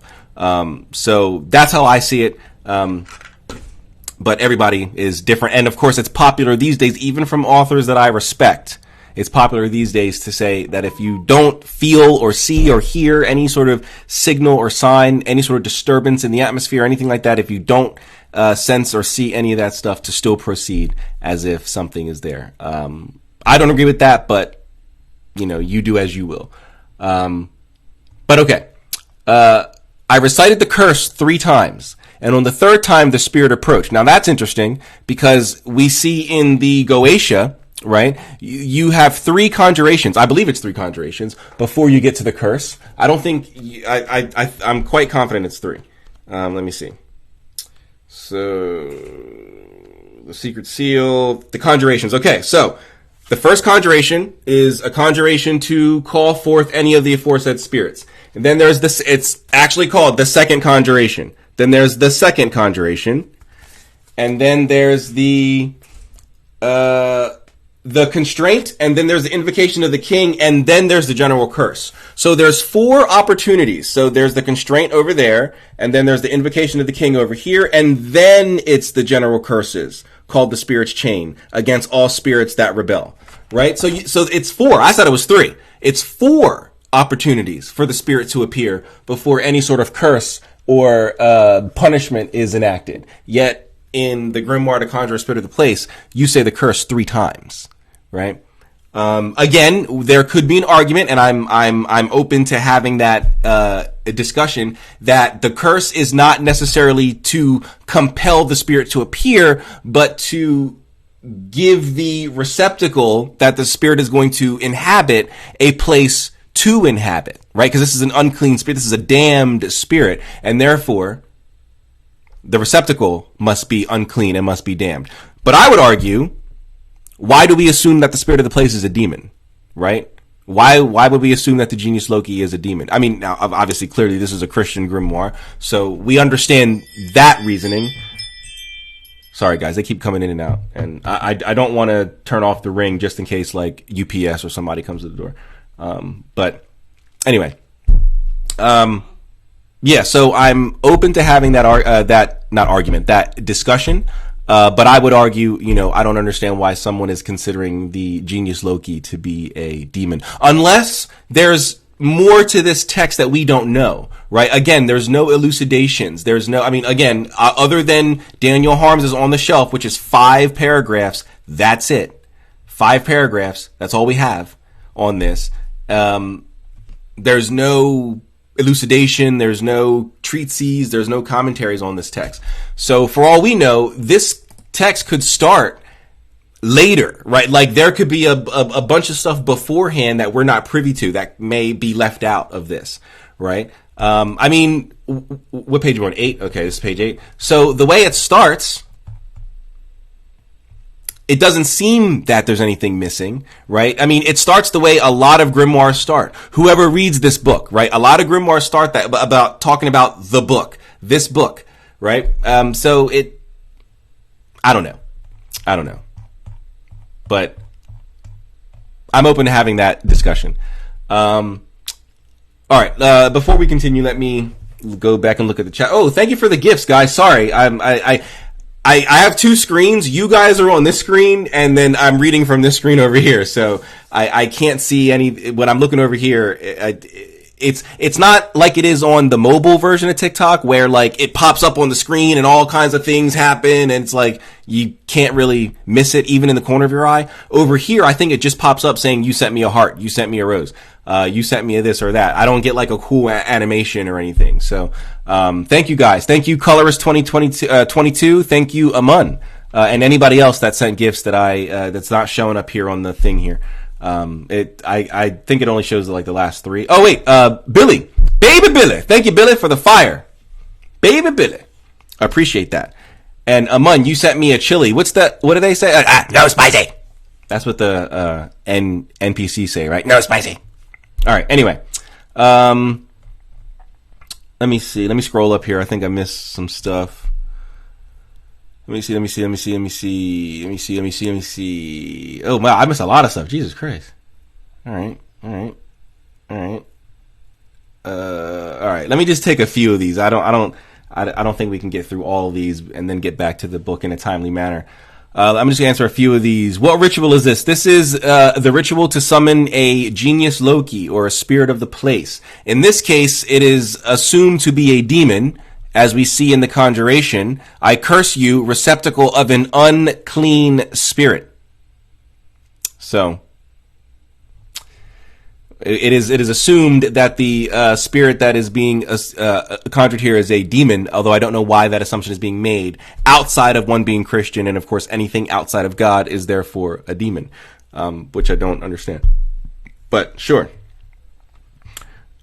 So that's how I see it. But everybody is different. And of course, it's popular these days, even from authors that I respect. It's popular these days to say that if you don't feel or see or hear any sort of signal or sign, any sort of disturbance in the atmosphere, anything like that, if you don't sense or see any of that stuff, to still proceed as if something is there. I don't agree with that, but you do as you will. But okay. I recited the curse 3 times, and on the 3rd time, the spirit approached. Now that's interesting because we see in the Goetia, right, you have 3 conjurations. I believe it's 3 conjurations before you get to the curse. I don't think, I'm quite confident it's 3. Let me see. So, the secret seal, the conjurations. Okay, so the first conjuration is a conjuration to call forth any of the aforesaid spirits. And then there's this, it's actually called the second conjuration. Then there's the second conjuration. And then there's the constraint, and then there's the invocation of the king, and then there's the general curse. So there's 4 opportunities. So there's the constraint over there, and then there's the invocation of the king over here, and then it's the general curses, called the spirit's chain, against all spirits that rebel. Right? So it's 4. I said it was 3. It's 4 opportunities for the spirit to appear before any sort of curse or punishment is enacted. Yet in the Grimoire to Conjure a Spirit of the Place, you say the curse 3 times, right? Again, there could be an argument, and I'm open to having that discussion, that the curse is not necessarily to compel the spirit to appear, but to give the receptacle that the spirit is going to inhabit a place to inhabit, right? Because this is an unclean spirit, this is a damned spirit, and therefore the receptacle must be unclean and must be damned. But I would argue, why do we assume that the spirit of the place is a demon, right? Why would we assume that the genius loci is a demon? I mean, now obviously, clearly, this is a Christian grimoire, so we understand that reasoning. Sorry, guys, they keep coming in and out, and I don't want to turn off the ring just in case, like, UPS or somebody comes to the door. But anyway, yeah, so I'm open to having that discussion. But I would argue, I don't understand why someone is considering the genius loci to be a demon, unless there's more to this text that we don't know, right? Again, there's no elucidations. Other than Daniel Harms is on the shelf, which is 5 paragraphs. That's it. 5 paragraphs. That's all we have on this. There's no elucidation, there's no treatises, there's no commentaries on this text. So for all we know, this text could start later, right? Like there could be a bunch of stuff beforehand that we're not privy to that may be left out of this, right? What page are we on? 8? Okay, this is page 8. So the way it starts, it doesn't seem that there's anything missing, right? I mean, it starts the way a lot of grimoires start. Whoever reads this book, right? A lot of grimoires start that about talking about the book, this book, right? I don't know. But I'm open to having that discussion. All right. Before we continue, let me go back and look at the chat. Oh, thank you for the gifts, guys. Sorry. I have 2 screens. You guys are on this screen, and then I'm reading from this screen over here. So I can't see any, when I'm looking over here, it's not like it is on the mobile version of TikTok where like it pops up on the screen and all kinds of things happen and it's like you can't really miss it even in the corner of your eye. Over here, I think it just pops up saying you sent me a heart, you sent me a rose, you sent me a this or that. I don't get like a cool animation or anything. So thank you guys. Thank you Colorist 2022. Thank you Amun and anybody else that sent gifts that that's not showing up here on the thing here. I think it only shows like the last 3. Oh wait, Billy, baby Billy. Thank you, Billy, for the fire. Baby Billy. Appreciate that. And Amun, you sent me a chili. What do they say? No spicy. That's what the NPC say, right? No spicy. All right. Anyway, let me see. Let me scroll up here. I think I missed some stuff. Let me see. Oh wow, I missed a lot of stuff. Jesus Christ. All right. Let me just take a few of these. I don't think we can get through all of these and then get back to the book in a timely manner. I'm just gonna answer a few of these. What ritual is this? This is the ritual to summon a genius Loki or a spirit of the place. In this case, it is assumed to be a demon, as we see in the Conjuration. I curse you, receptacle of an unclean spirit. So it is assumed that the spirit that is being conjured here is a demon, although I don't know why that assumption is being made, outside of one being Christian, and of course anything outside of God is therefore a demon, which I don't understand. But sure.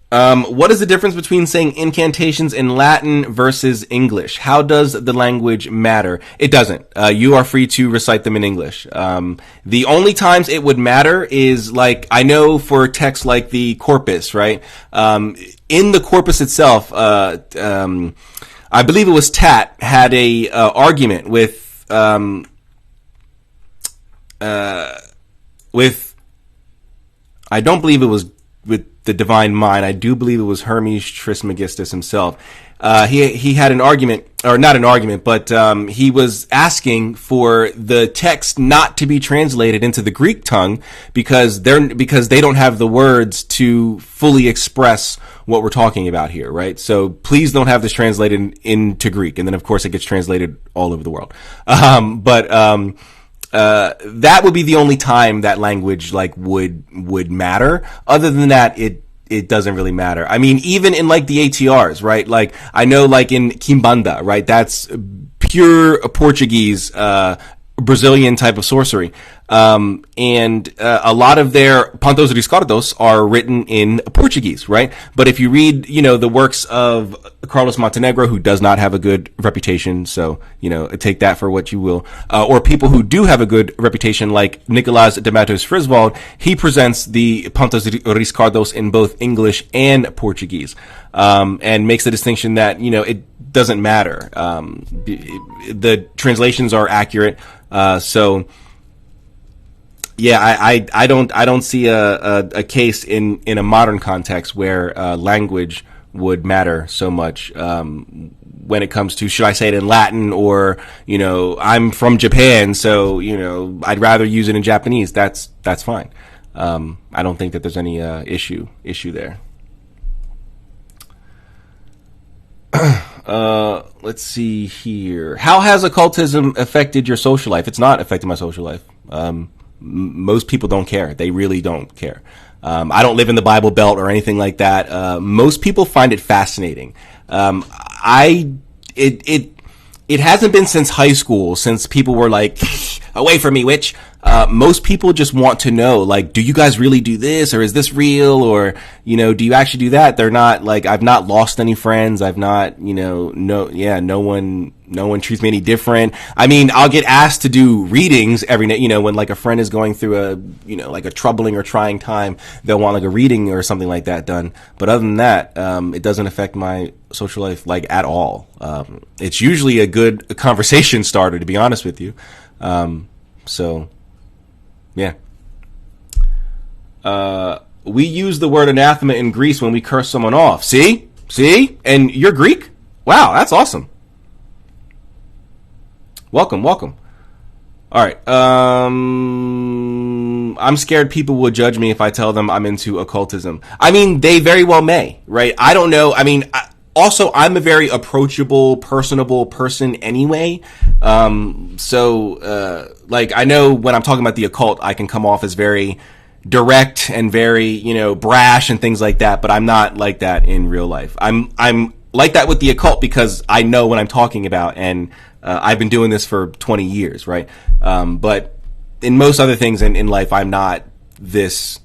What is the difference between saying incantations in Latin versus English? How does the language matter? It doesn't. You are free to recite them in English. The only times it would matter is, like, I know for texts like the corpus, right? In the corpus itself, I believe it was Tat had a argument with I don't believe it was with the divine mind. I do believe it was Hermes Trismegistus himself. He had an argument, or not an argument, but he was asking for the text not to be translated into the Greek tongue because they don't have the words to fully express what we're talking about here, right? So please don't have this translated into Greek, and then of course it gets translated all over the world. That would be the only time that language would matter. Other than that, it doesn't really matter. I mean, even in like the ATRs, right? Like I know like in Kimbanda, right? That's pure Portuguese, Brazilian type of sorcery. And a lot of their Pontos Riscardos are written in Portuguese, right? But if you read, the works of Carlos Montenegro, who does not have a good reputation, so, take that for what you will, or people who do have a good reputation, like Nicolas de Matos Friswald, he presents the Pontos Riscardos in both English and Portuguese, and makes the distinction that, it doesn't matter. The translations are accurate, so, yeah, I don't see a case in a modern context where language would matter so much when it comes to, should I say it in Latin, or I'm from Japan, so I'd rather use it in Japanese. That's fine. I don't think that there's any issue there. Let's see here. How has occultism affected your social life? It's not affected my social life. Most people don't care. They really don't care. I don't live in the Bible Belt or anything like that. Most people find it fascinating. It hasn't been since high school, since people were like, away from me, witch. Most people just want to know, like, do you guys really do this, or is this real, or, do you actually do that? They're not, like, I've not lost any friends. I've not, no one treats me any different. I mean, I'll get asked to do readings every night, when like a friend is going through like a troubling or trying time, they'll want like a reading or something like that done. But other than that, it doesn't affect my social life like at all. It's usually a good conversation starter, to be honest with you. So yeah. We use the word anathema in Greece when we curse someone off. See? And you're Greek? Wow, that's awesome. Welcome. All right. I'm scared people will judge me if I tell them I'm into occultism. I mean, they very well may, right? I don't know. I mean, also, I'm a very approachable, personable person anyway. I know when I'm talking about the occult, I can come off as very direct and very, brash and things like that, but I'm not like that in real life. I'm like that with the occult because I know what I'm talking about, and I've been doing this for 20 years, right? But in most other things in life, I'm not this.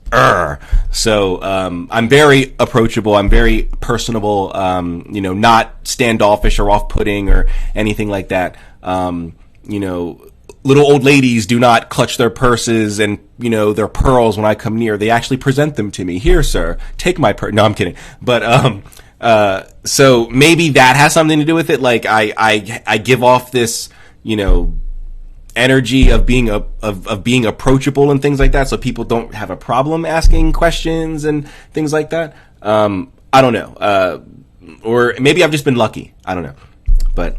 So I'm very approachable. I'm very personable. Not standoffish or off-putting or anything like that. Little old ladies do not clutch their purses and, their pearls when I come near. They actually present them to me. Here, sir, take my purse. No, I'm kidding. But, so maybe that has something to do with it. Like, I give off this, energy of being being approachable and things like that. So people don't have a problem asking questions and things like that. I don't know. Or maybe I've just been lucky. I don't know. But,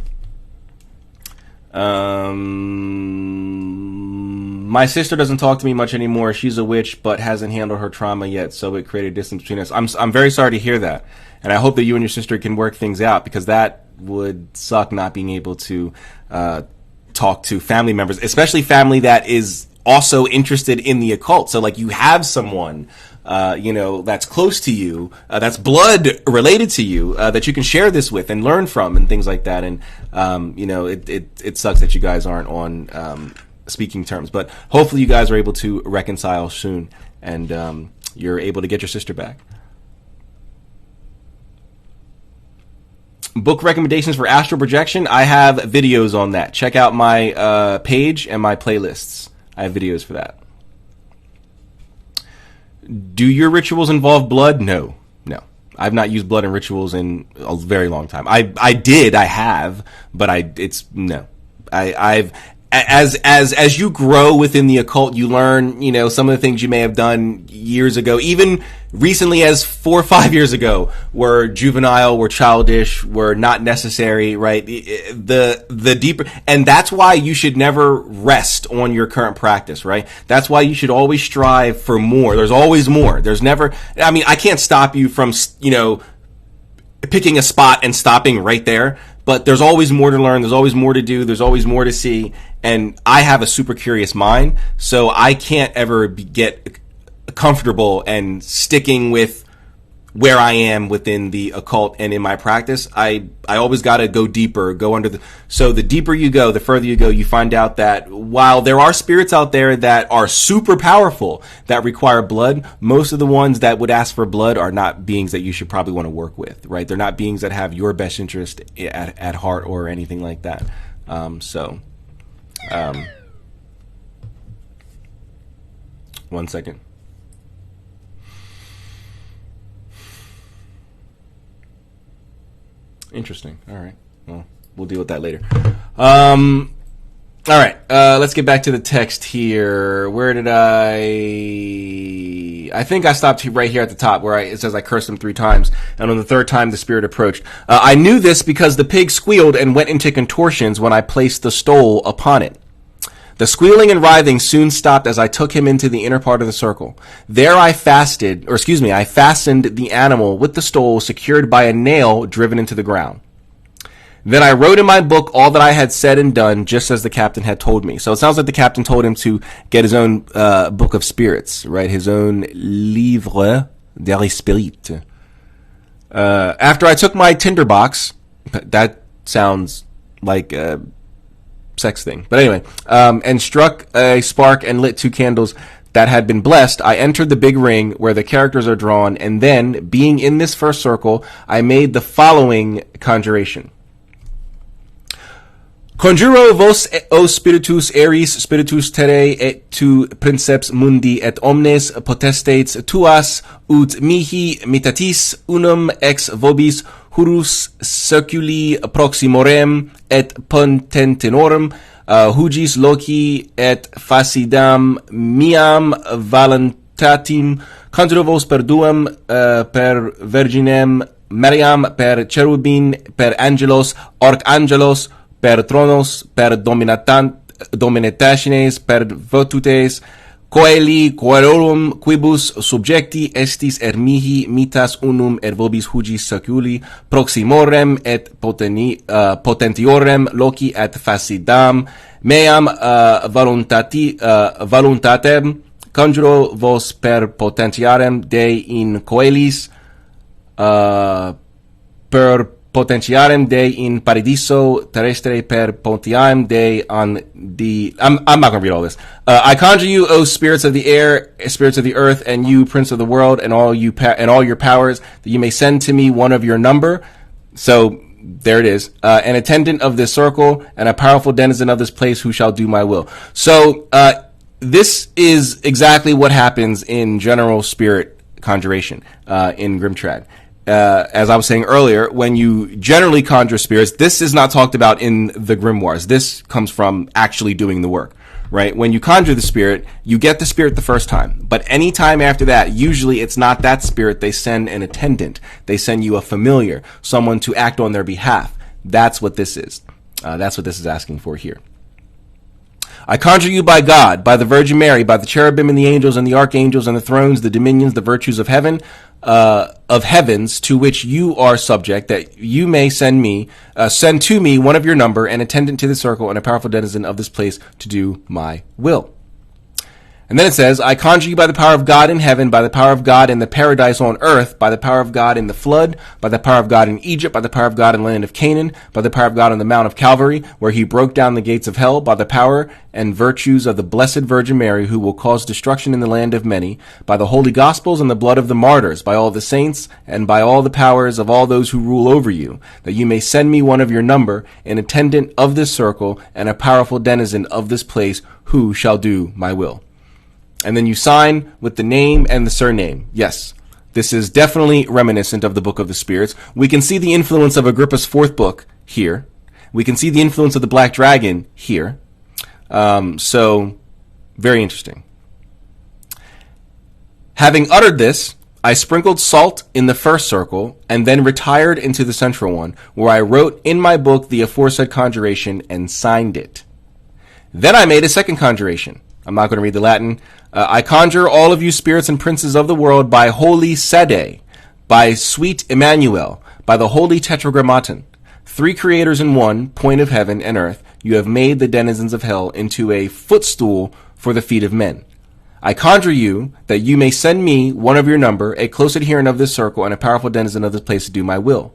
my sister doesn't talk to me much anymore. She's a witch, but hasn't handled her trauma yet, so it created distance between us. I'm very sorry to hear that, and I hope that you and your sister can work things out, because that would suck, not being able to talk to family members, especially family that is also interested in the occult. So, like, you have someone that's close to you, that's blood related to you, that you can share this with and learn from and things like that. And, it sucks that you guys aren't on, speaking terms, but hopefully you guys are able to reconcile soon and, you're able to get your sister back. Book recommendations for astral projection. I have videos on that. Check out my, page and my playlists. I have videos for that. Do your rituals involve blood? No. I've not used blood in rituals in a very long time. I have, but no. As you grow within the occult, you learn, some of the things you may have done years ago, even recently as 4 or 5 years ago, were juvenile, were childish, were not necessary, right? The deeper, and that's why you should never rest on your current practice, right? That's why you should always strive for more. There's always more. There's never, I can't stop you from, picking a spot and stopping right there. But there's always more to learn. There's always more to do. There's always more to see. And I have a super curious mind, so I can't ever get comfortable and sticking with where I am within the occult and in my practice. I always got to go deeper, go under so the deeper you go, the further you go, you find out that while there are spirits out there that are super powerful, that require blood, most of the ones that would ask for blood are not beings that you should probably want to work with, right? They're not beings that have your best interest at heart or anything like that. One second. Interesting. All right. Well, we'll deal with that later. All right. Let's get back to the text here. Where did I think I stopped right here at the top where it says I cursed him 3 times. And on the 3rd time, the spirit approached. I knew this because the pig squealed and went into contortions when I placed the stole upon it. The squealing and writhing soon stopped as I took him into the inner part of the circle. There I fastened the animal with the stole secured by a nail driven into the ground. Then I wrote in my book all that I had said and done, just as the captain had told me. So it sounds like the captain told him to get his own book of spirits, right? His own livre des spirites. After I took my tinderbox, that sounds like sex thing. But anyway, and struck a spark and lit 2 candles that had been blessed, I entered the big ring where the characters are drawn, and then, being in this first circle, I made the following conjuration. Conjuro vos o spiritus eris spiritus terrae et tu princeps mundi et omnes potestates tuas ut mihi mitatis unum ex vobis hurus circuli proximorem et potentinorum hugis loci et facidam miam voluntatim conjuro vos per duum per virginem Mariam per cherubin per angelos archangelos per tronos, per dominatationes, per virtutes, coeli quorum quibus subjecti estis mihi mitas unum vobis hugis circuli proximorem et potentiorem loci et facidam meam voluntatem conjuro vos per potentiarem Dei in coelis per potentiarem Dei in paradiso terrestre per pontiam Dei on the... I'm not going to read all this. I conjure you, O spirits of the air, spirits of the earth, and you, prince of the world, and all your powers, that you may send to me one of your number. So there it is. An attendant of this circle and a powerful denizen of this place who shall do my will. So this is exactly what happens in general spirit conjuration in Grimtrad. As I was saying earlier, when you generally conjure spirits, this is not talked about in the grimoires. This comes from actually doing the work, right? When you conjure the spirit, you get the spirit the first time. But any time after that, usually it's not that spirit. They send an attendant. They send you a familiar, someone to act on their behalf. That's what this is. That's what this is asking for here. I conjure you by God, by the Virgin Mary, by the cherubim and the angels and the archangels and the thrones, the dominions, the virtues of heaven, of heavens, to which you are subject, that you may send to me one of your number, an attendant to the circle, and a powerful denizen of this place to do my will. And then it says, I conjure you by the power of God in heaven, by the power of God in the paradise on earth, by the power of God in the flood, by the power of God in Egypt, by the power of God in the land of Canaan, by the power of God on the Mount of Calvary, where he broke down the gates of hell, by the power and virtues of the Blessed Virgin Mary, who will cause destruction in the land of many, by the holy Gospels and the blood of the martyrs, by all the saints, and by all the powers of all those who rule over you, that you may send me one of your number, an attendant of this circle, and a powerful denizen of this place, who shall do my will. And then you sign with the name and the surname. Yes, this is definitely reminiscent of the Book of the Spirits. We can see the influence of Agrippa's fourth book here. We can see the influence of the Black Dragon here. So, very interesting. Having uttered this, I sprinkled salt in the first circle and then retired into the central one, where I wrote in my book the aforesaid conjuration and signed it. Then I made a second conjuration. I'm not going to read the Latin. I conjure all of you spirits and princes of the world by holy Sede, by sweet Emmanuel, by the holy Tetragrammaton. Three creators in one, point of heaven and earth, you have made the denizens of hell into a footstool for the feet of men. I conjure you that you may send me one of your number, a close adherent of this circle, and a powerful denizen of this place to do my will.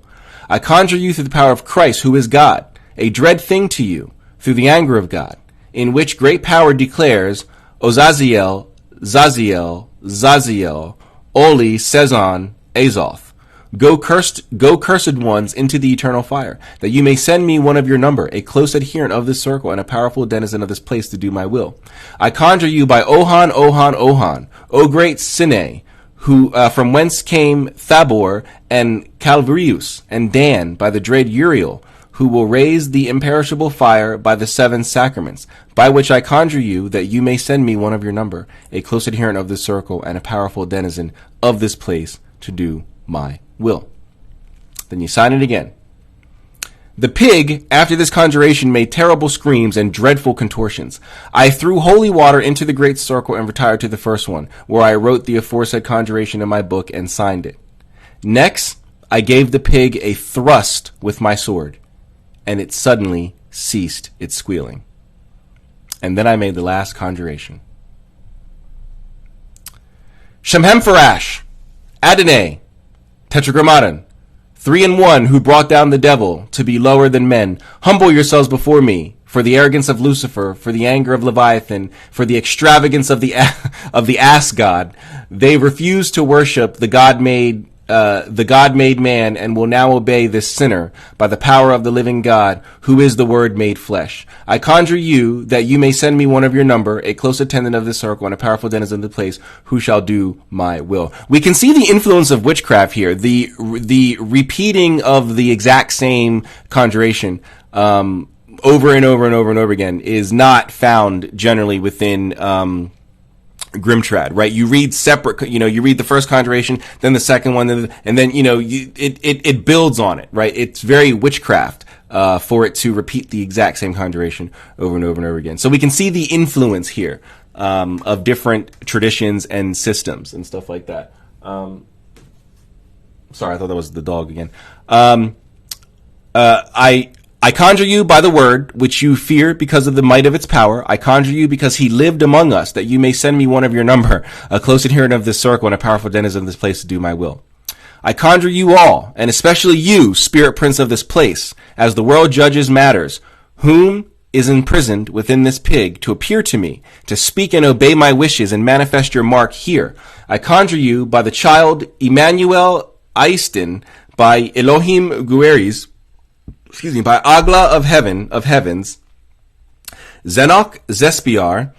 I conjure you through the power of Christ, who is God, a dread thing to you, through the anger of God, in which great power declares, Ozaziel, Zaziel, Zaziel, Oli, Sezon, Azoth. Go cursed ones into the eternal fire, that you may send me one of your number, a close adherent of this circle, and a powerful denizen of this place to do my will. I conjure you by Ohan, Ohan, Ohan, O great Sine, who from whence came Thabor and Calvarius, and Dan by the dread Uriel, who will raise the imperishable fire by the seven sacraments, by which I conjure you that you may send me one of your number, a close adherent of this circle, and a powerful denizen of this place to do my will. Then you sign it again. The pig, after this conjuration, made terrible screams and dreadful contortions. I threw holy water into the great circle and retired to the first one, where I wrote the aforesaid conjuration in my book and signed it. Next, I gave the pig a thrust with my sword, and it suddenly ceased its squealing. And then I made the last conjuration. Shemhempharash, Adonai, Tetragrammaton, 3 in 1, who brought down the devil to be lower than men, humble yourselves before me, for the arrogance of Lucifer, for the anger of Leviathan, for the extravagance of the ass god. They refuse to worship the God made man, and will now obey this sinner by the power of the living God, who is the Word made flesh. I conjure you that you may send me one of your number, a close attendant of this circle, and a powerful denizen of the place, who shall do my will. We can see the influence of witchcraft here, the repeating of the exact same conjuration over and over and over and over again is not found generally within Grimtrad, right? You read separate, you read the first conjuration, then the second one, and then, it builds on it, right? It's very witchcraft, for it to repeat the exact same conjuration over and over and over again. So we can see the influence here, of different traditions and systems and stuff like that. Sorry, I thought that was the dog again. I conjure you by the word, which you fear because of the might of its power. I conjure you because he lived among us, that you may send me one of your number, a close adherent of this circle, and a powerful denizen of this place to do my will. I conjure you all, and especially you, spirit prince of this place, as the world judges matters, whom is imprisoned within this pig, to appear to me, to speak and obey my wishes and manifest your mark here. I conjure you by the child Emmanuel Aistin, by Elohim Gueris, by Agla of heavens, Zenoch Zespiar,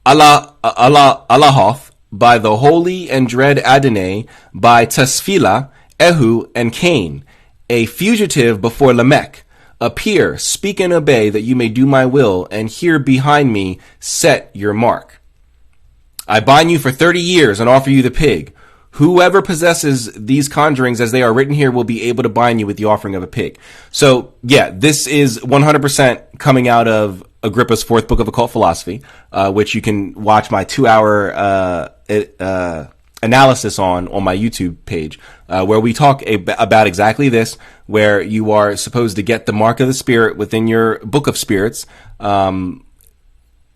Alahoth, by the holy and dread Adonai, by Tesphila, Ehu, and Cain, a fugitive before Lamech. Appear, speak and obey, that you may do my will, and here behind me set your mark. I bind you for 30 years and offer you the pig. Whoever possesses these conjurings as they are written here will be able to bind you with the offering of a pig. So, yeah, this is 100% coming out of Agrippa's fourth book of occult philosophy, which you can watch my 2-hour analysis on my YouTube page, where we talk about exactly this, where you are supposed to get the mark of the spirit within your book of spirits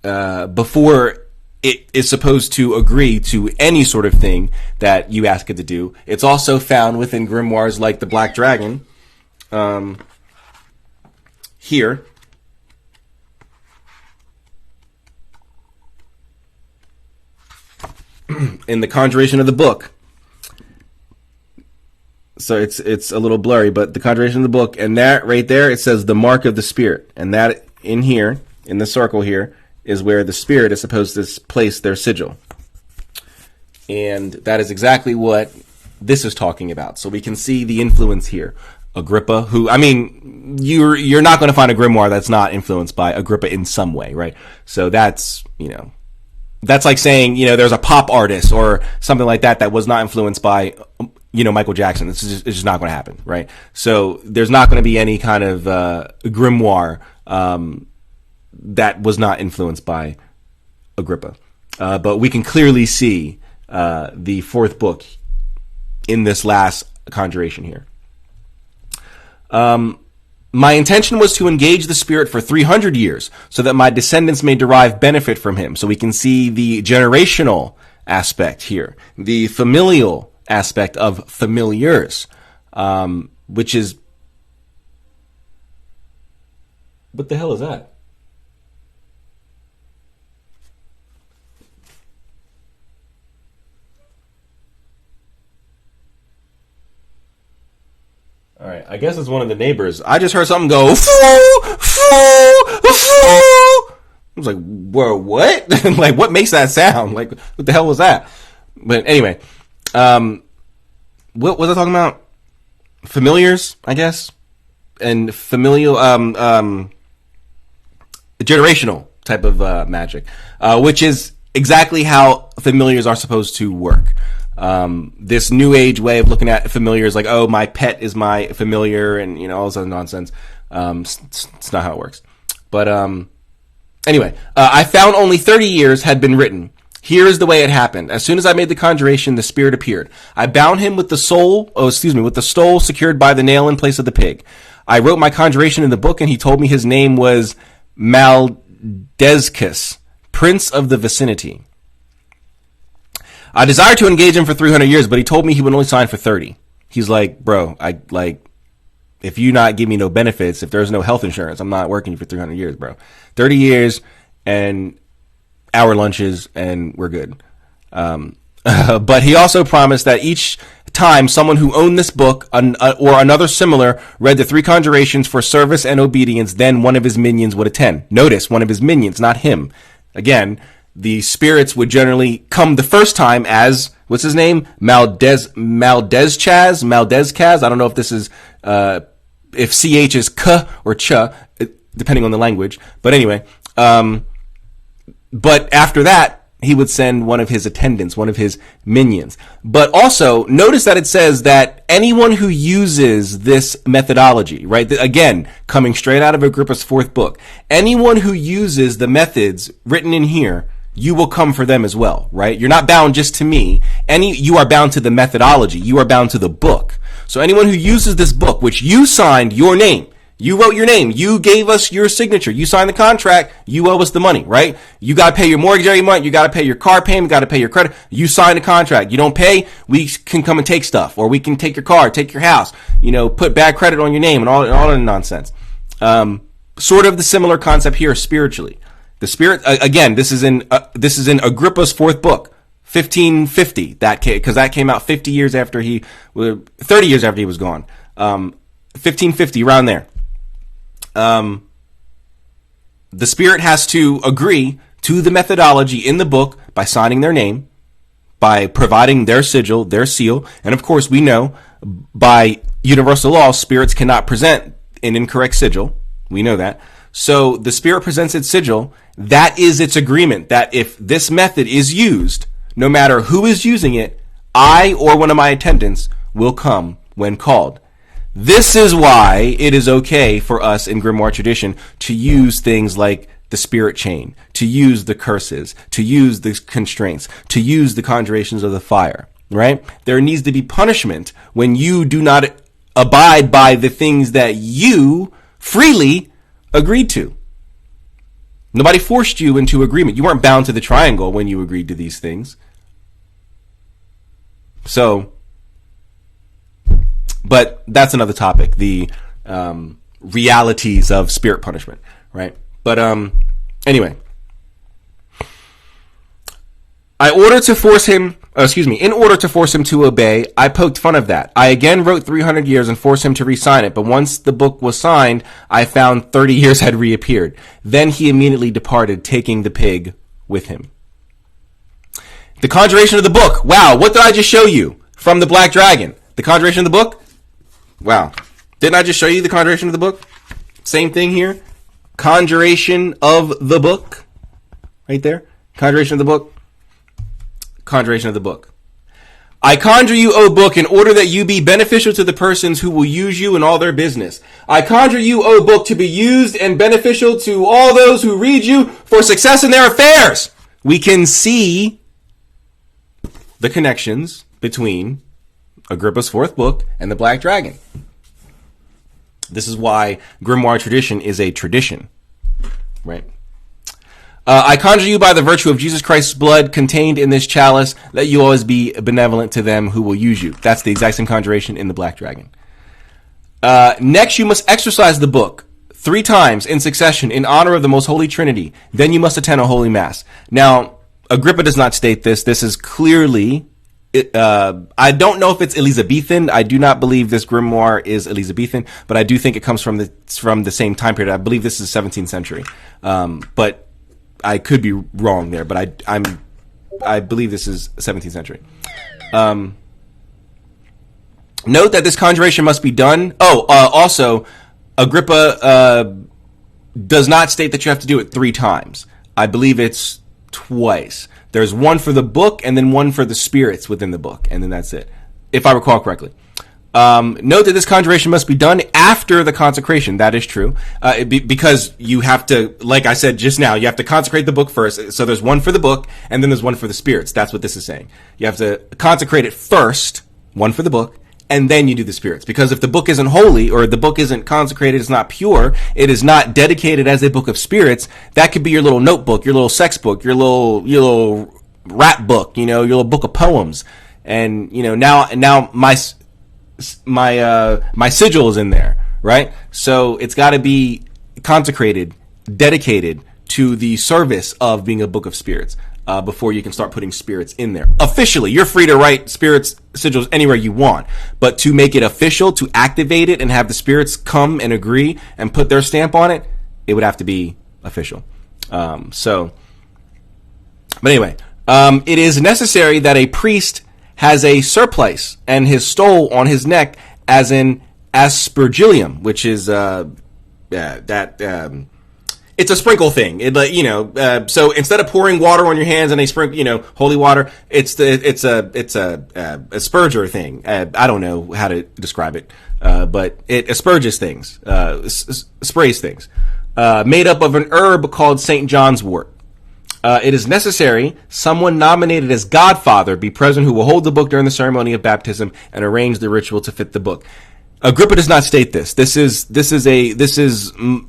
before it is supposed to agree to any sort of thing that you ask it to do. It's also found within grimoires like the Black Dragon, here. In the Conjuration of the book. So it's a little blurry, but the Conjuration of the book, and that right there, it says the mark of the spirit. And that in here, in the circle here, is where the spirit is supposed to place their sigil. And that is exactly what this is talking about. So we can see the influence here. Agrippa, who, I mean, you're not going to find a grimoire that's not influenced by Agrippa in some way, right? So that's, that's like saying, there's a pop artist or something like that was not influenced by, Michael Jackson. It's just not going to happen, right? So there's not going to be any kind of grimoire that was not influenced by Agrippa. But we can clearly see the fourth book in this last conjuration here. My intention was to engage the spirit for 300 years so that my descendants may derive benefit from him. So we can see the generational aspect here, the familial aspect of familiars, which is, what the hell is that? All right, I guess it's one of the neighbors. I just heard something go, foo, foo, foo. I was like, whoa, what? Like, what makes that sound? Like, what the hell was that? But anyway, what was I talking about? Familiars, I guess, and familial, generational type of magic, which is exactly how familiars are supposed to work. This new age way of looking at familiars, like, oh, my pet is my familiar, and all this other nonsense. It's not how it works. But anyway, I found only 30 years had been written. Here is the way it happened. As soon as I made the conjuration, the spirit appeared. I bound him with the with the stole secured by the nail in place of the pig. I wrote my conjuration in the book, and he told me his name was Maldescus, Prince of the Vicinity. I desired to engage him for 300 years, but he told me he would only sign for 30. He's like, bro, if you not give me no benefits, if there's no health insurance, I'm not working for 300 years, bro. 30 years and hour lunches, and we're good. But he also promised that each time someone who owned this book or another similar read the 3 conjurations for service and obedience, then one of his minions would attend. Notice, one of his minions, not him. Again, the spirits would generally come the first time as, what's his name? Maldescaz. I don't know if this is, if CH is K or Ch, depending on the language. But anyway, but after that, he would send one of his attendants, one of his minions. But also, notice that it says that anyone who uses this methodology, right? Again, coming straight out of Agrippa's fourth book, anyone who uses the methods written in here, you will come for them as well, right? You're not bound just to me. You are bound to the methodology. You are bound to the book. So anyone who uses this book, which you signed your name You wrote your name. You gave us your signature. You signed the contract. You owe us the money, right? You got to pay your mortgage every month. You got to pay your car payment. You got to pay your credit. You signed the contract. You don't pay, we can come and take stuff, or we can take your car, take your house, put bad credit on your name and all that nonsense. Sort of the similar concept here spiritually. The Spirit, again, this is in Agrippa's fourth book, 1550, because that came out 30 years after he was gone. 1550, around there. The Spirit has to agree to the methodology in the book by signing their name, by providing their sigil, their seal, and of course we know by universal law, spirits cannot present an incorrect sigil. We know that. So the Spirit presents its sigil. That is its agreement that if this method is used, no matter who is using it, I or one of my attendants will come when called. This is why it is okay for us in Grimoire tradition to use things like the spirit chain, to use the curses, to use the constraints, to use the conjurations of the fire, right? There needs to be punishment when you do not abide by the things that you freely agreed to. Nobody forced you into agreement. You weren't bound to the triangle when you agreed to these things. So, but that's another topic, the realities of spirit punishment, right? But anyway, in order to force him to obey, I poked fun of that. I again wrote 300 years and forced him to re-sign it, but once the book was signed, I found 30 years had reappeared. Then he immediately departed, taking the pig with him. The conjuration of the book. Wow, what did I just show you from the Black Dragon? The conjuration of the book? Wow. Didn't I just show you the conjuration of the book? Same thing here. Conjuration of the book. Right there. Conjuration of the book. Conjuration of the book. I conjure you, O book, in order that you be beneficial to the persons who will use you in all their business. I conjure you, O book, to be used and beneficial to all those who read you for success in their affairs. We can see the connections between Agrippa's fourth book and the Black Dragon. This is why Grimoire tradition is a tradition, right? I conjure you by the virtue of Jesus Christ's blood contained in this chalice, that you always be benevolent to them who will use you. That's the exact same conjuration in the Black Dragon. Next, you must exercise the book 3 times in succession in honor of the Most Holy Trinity. Then you must attend a Holy Mass. Now, Agrippa does not state this. This is clearly, I don't know if it's Elizabethan. I do not believe this grimoire is Elizabethan, but I do think it comes from the same time period. I believe this is 17th century. But I could be wrong there, but I believe this is 17th century. Note that this conjuration must be done. Also, Agrippa does not state that you have to do it 3 times. I believe it's twice. There's one for the book and then one for the spirits within the book, and then that's it, if I recall correctly. Note that this conjuration must be done after the consecration. That is true. Because you have to, like I said just now, you have to consecrate the book first. So there's one for the book, and then there's one for the spirits. That's what this is saying. You have to consecrate it first, one for the book, and then you do the spirits. Because if the book isn't holy, or the book isn't consecrated, it's not pure, it is not dedicated as a book of spirits, that could be your little notebook, your little sex book, your little rap book, your little book of poems. And, now my sigil is in there, right? So it's got to be consecrated, dedicated to the service of being a book of spirits, before you can start putting spirits in there. Officially, you're free to write spirits sigils anywhere you want, but to make it official, to activate it and have the spirits come and agree and put their stamp on it, it would have to be official. But anyway, it is necessary that a priest has a surplice and his stole on his neck as an aspergillium, which is it's a sprinkle thing. So instead of pouring water on your hands and they sprinkle, holy water, it's a asperger thing. I don't know how to describe it, but it asperges things, sprays things, made up of an herb called St. John's wort. It is necessary someone nominated as godfather be present who will hold the book during the ceremony of baptism and arrange the ritual to fit the book. Agrippa does not state this. This is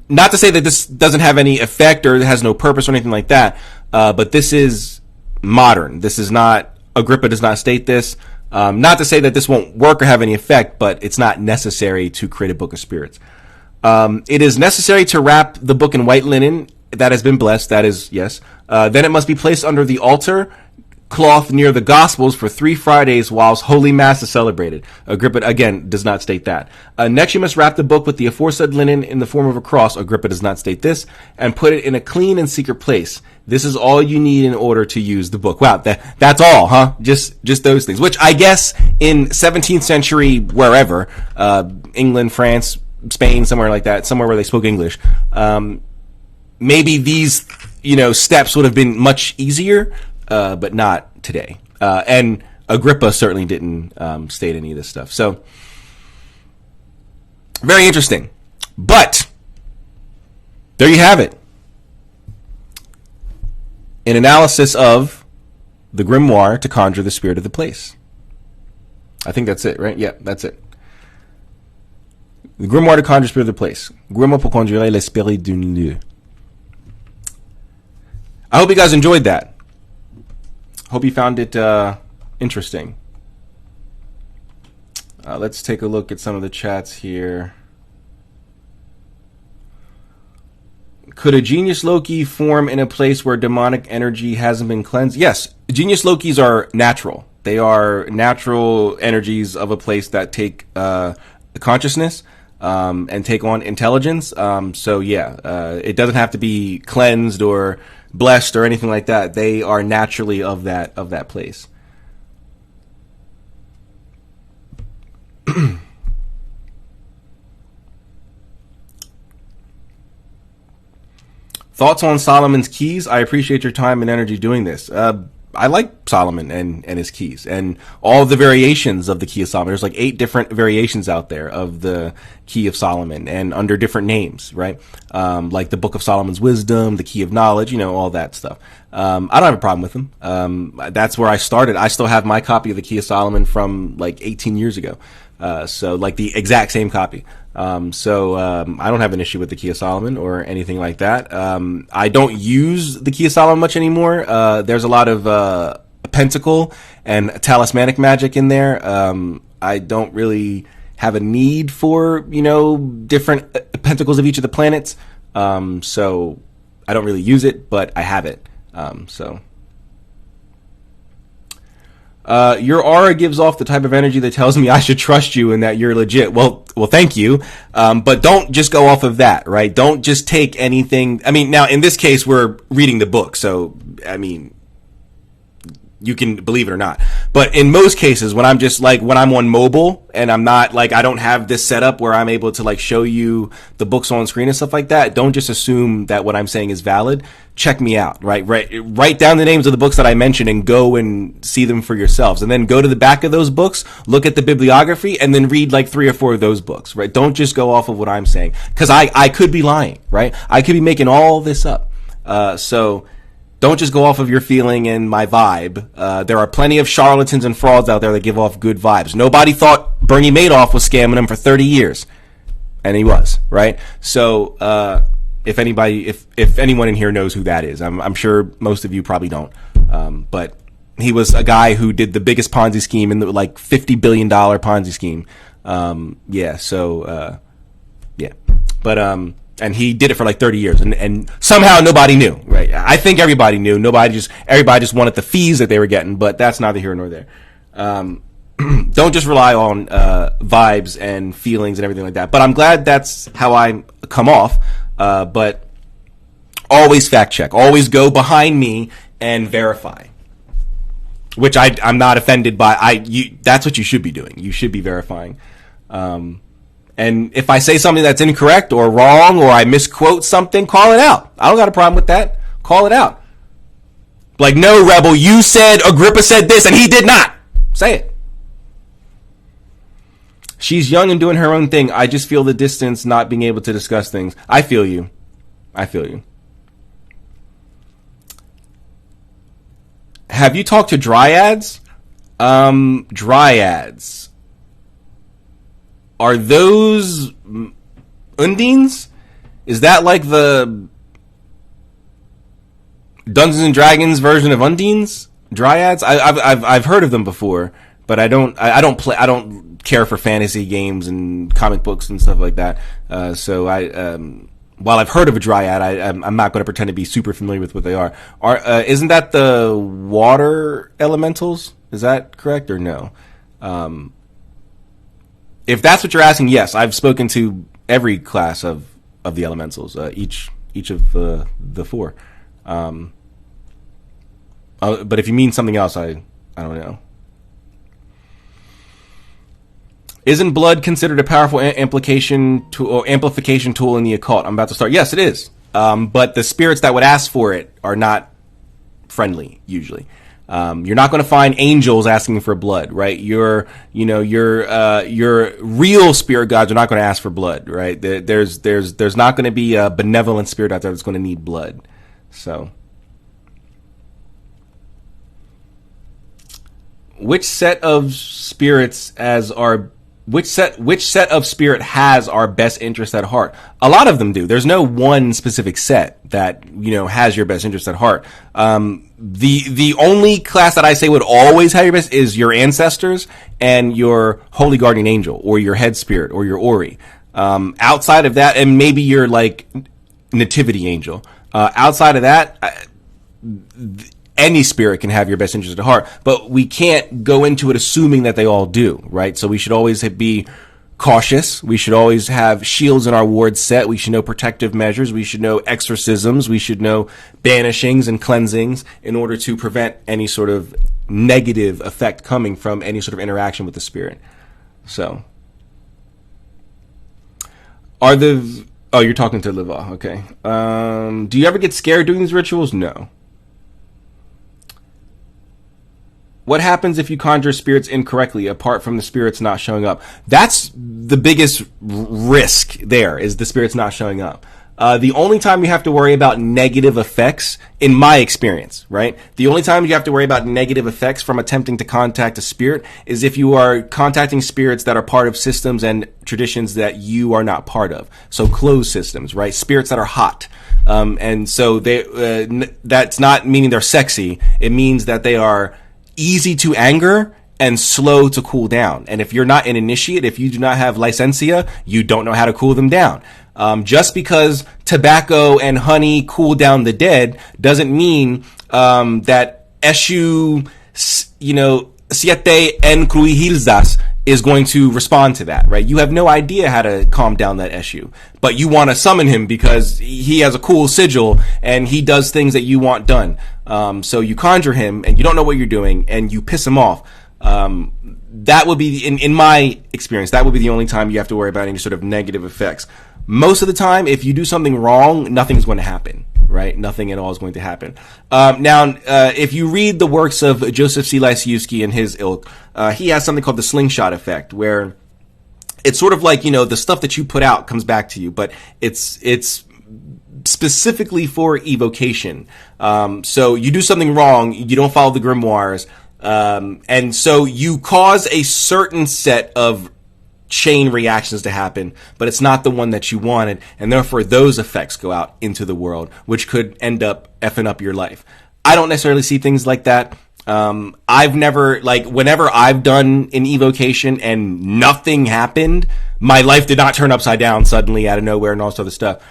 not to say that this doesn't have any effect or it has no purpose or anything like that. But this is modern. This is not, Agrippa does not state this. Not to say that this won't work or have any effect, but it's not necessary to create a book of spirits. It is necessary to wrap the book in white linen that has been blessed. That is, yes. Then it must be placed under the altar cloth near the Gospels for 3 Fridays whilst Holy Mass is celebrated. Agrippa, again, does not state that. Next, you must wrap the book with the aforesaid linen in the form of a cross. Agrippa does not state this. And put it in a clean and secret place. This is all you need in order to use the book. Wow, that's all, huh? Just those things. Which I guess in 17th century, wherever, England, France, Spain, somewhere like that, somewhere where they spoke English, maybe these, steps would have been much easier. But not today. And Agrippa certainly didn't state any of this stuff. So, very interesting. But, there you have it. An analysis of the Grimoire to conjure the spirit of the place. I think that's it, right? Yeah, that's it. The Grimoire to conjure the spirit of the place. Grimoire pour conjurer l'esprit d'un lieu. I hope you guys enjoyed that. Hope you found it interesting. Let's take a look at some of the chats here. Could a genius Loki form in a place where demonic energy hasn't been cleansed? Yes, genius Lokis are natural. They are natural energies of a place that take consciousness and take on intelligence. So yeah, it doesn't have to be cleansed or blessed or anything like that. They are naturally of that place. Thoughts on Solomon's keys? I appreciate your time and energy doing this. I like Solomon and his keys and all the variations of the key of Solomon. There's like 8 different variations out there of the key of Solomon and under different names, right? Like the Book of Solomon's Wisdom, the Key of Knowledge, all that stuff. I don't have a problem with them. That's where I started. I still have my copy of the Key of Solomon from like 18 years ago. So like the exact same copy. I don't have an issue with the Key of Solomon or anything like that. I don't use the Key of Solomon much anymore. There's a lot of pentacle and talismanic magic in there. I don't really have a need for, different pentacles of each of the planets. So I don't really use it, but I have it. Your aura gives off the type of energy that tells me I should trust you and that you're legit. Well, thank you. But don't just go off of that, right? Don't just take anything. I mean, now in this case, we're reading the book. So, I mean, you can believe it or not. But in most cases, when I'm just like, when I'm on mobile and I'm not like, I don't have this setup where I'm able to like show you the books on screen and stuff like that. Don't just assume that what I'm saying is valid. Check me out, right? Write down the names of the books that I mentioned and go and see them for yourselves. And then go to the back of those books, look at the bibliography, and then read like 3 or 4 of those books, right? Don't just go off of what I'm saying. Cause I could be lying, right? I could be making all this up. So don't just go off of your feeling and my vibe. There are plenty of charlatans and frauds out there that give off good vibes. Nobody thought Bernie Madoff was scamming them for 30 years. And he was, right? So, if anyone in here knows who that is, I'm sure most of you probably don't. But he was a guy who did the biggest Ponzi scheme in the like $50 billion Ponzi scheme. But, and he did it for like 30 years and somehow nobody knew, right? I think everybody knew. Everybody just wanted the fees that they were getting, but that's neither here nor there. Don't just rely on, vibes and feelings and everything like that. But I'm glad that's how I come off. But always fact check, always go behind me and verify, which I'm not offended by. That's what you should be doing. You should be verifying. And if I say something that's incorrect or wrong, or I misquote something, call it out. I don't got a problem with that. Call it out. Like, no, Rebel, you said Agrippa said this and he did not. Say it. She's young and doing her own thing. I just feel the distance, not being able to discuss things. I feel you. Have you talked to dryads? Dryads. are those Undines? Is that like the Dungeons and Dragons version of Undines? Dryads? I've heard of them before, but I don't care for fantasy games and comic books and stuff like that. So while I've heard of a Dryad, I'm not going to pretend to be super familiar with what they are. Isn't that the water elementals? Is that correct or no? If that's what you're asking, yes, I've spoken to every class of the elementals, each of the four. But if you mean something else, I don't know. Isn't blood considered a powerful amplification tool in the occult? I'm about to start. Yes, it is. But the spirits that would ask for it are not friendly usually. You're not going to find angels asking for blood, right? Your real spirit gods are not going to ask for blood, right? There's not going to be a benevolent spirit out there that's going to need blood. So, which set of spirit has our best interest at heart? A lot of them do. There's no one specific set that, has your best interest at heart. The only class that I say would always have your best is your ancestors and your holy guardian angel or your head spirit or your Ori. Outside of that, and maybe your like nativity angel. Outside of that, any spirit can have your best interest at heart, but we can't go into it assuming that they all do, right? So we should always be cautious. We should always have shields in our ward set. We should know protective measures. We should know exorcisms. We should know banishings and cleansings in order to prevent any sort of negative effect coming from any sort of interaction with the spirit. So, you're talking to Liva, okay. Do you ever get scared doing these rituals? No. What happens if you conjure spirits incorrectly, apart from the spirits not showing up? That's the biggest risk there, is the spirits not showing up. The only time you have to worry about negative effects, in my experience, right? The only time you have to worry about negative effects from attempting to contact a spirit is if you are contacting spirits that are part of systems and traditions that you are not part of. So closed systems, right? Spirits that are hot. And so that's not meaning they're sexy. It means that they are easy to anger and slow to cool down. And if you're not an initiate, if you do not have licensia, you don't know how to cool them down. Just because tobacco and honey cool down the dead doesn't mean that Eshu, Siete Encrucijildas is going to respond to that, right? You have no idea how to calm down that Eshu, but you want to summon him because he has a cool sigil and he does things that you want done. So you conjure him and you don't know what you're doing and you piss him off. That would be, in my experience, that would be the only time you have to worry about any sort of negative effects. Most of the time, if you do something wrong, nothing's going to happen, right? Nothing at all is going to happen. Now, if you read the works of Joseph C. Lysiewski and his ilk, he has something called the slingshot effect, where it's sort of like, the stuff that you put out comes back to you, but it's specifically for evocation. So you do something wrong, you don't follow the grimoires, and so you cause a certain set of chain reactions to happen, but it's not the one that you wanted, and therefore those effects go out into the world, which could end up effing up your life. I don't necessarily see things like that. I've never, whenever I've done an evocation and nothing happened, my life did not turn upside down suddenly out of nowhere and all this other stuff.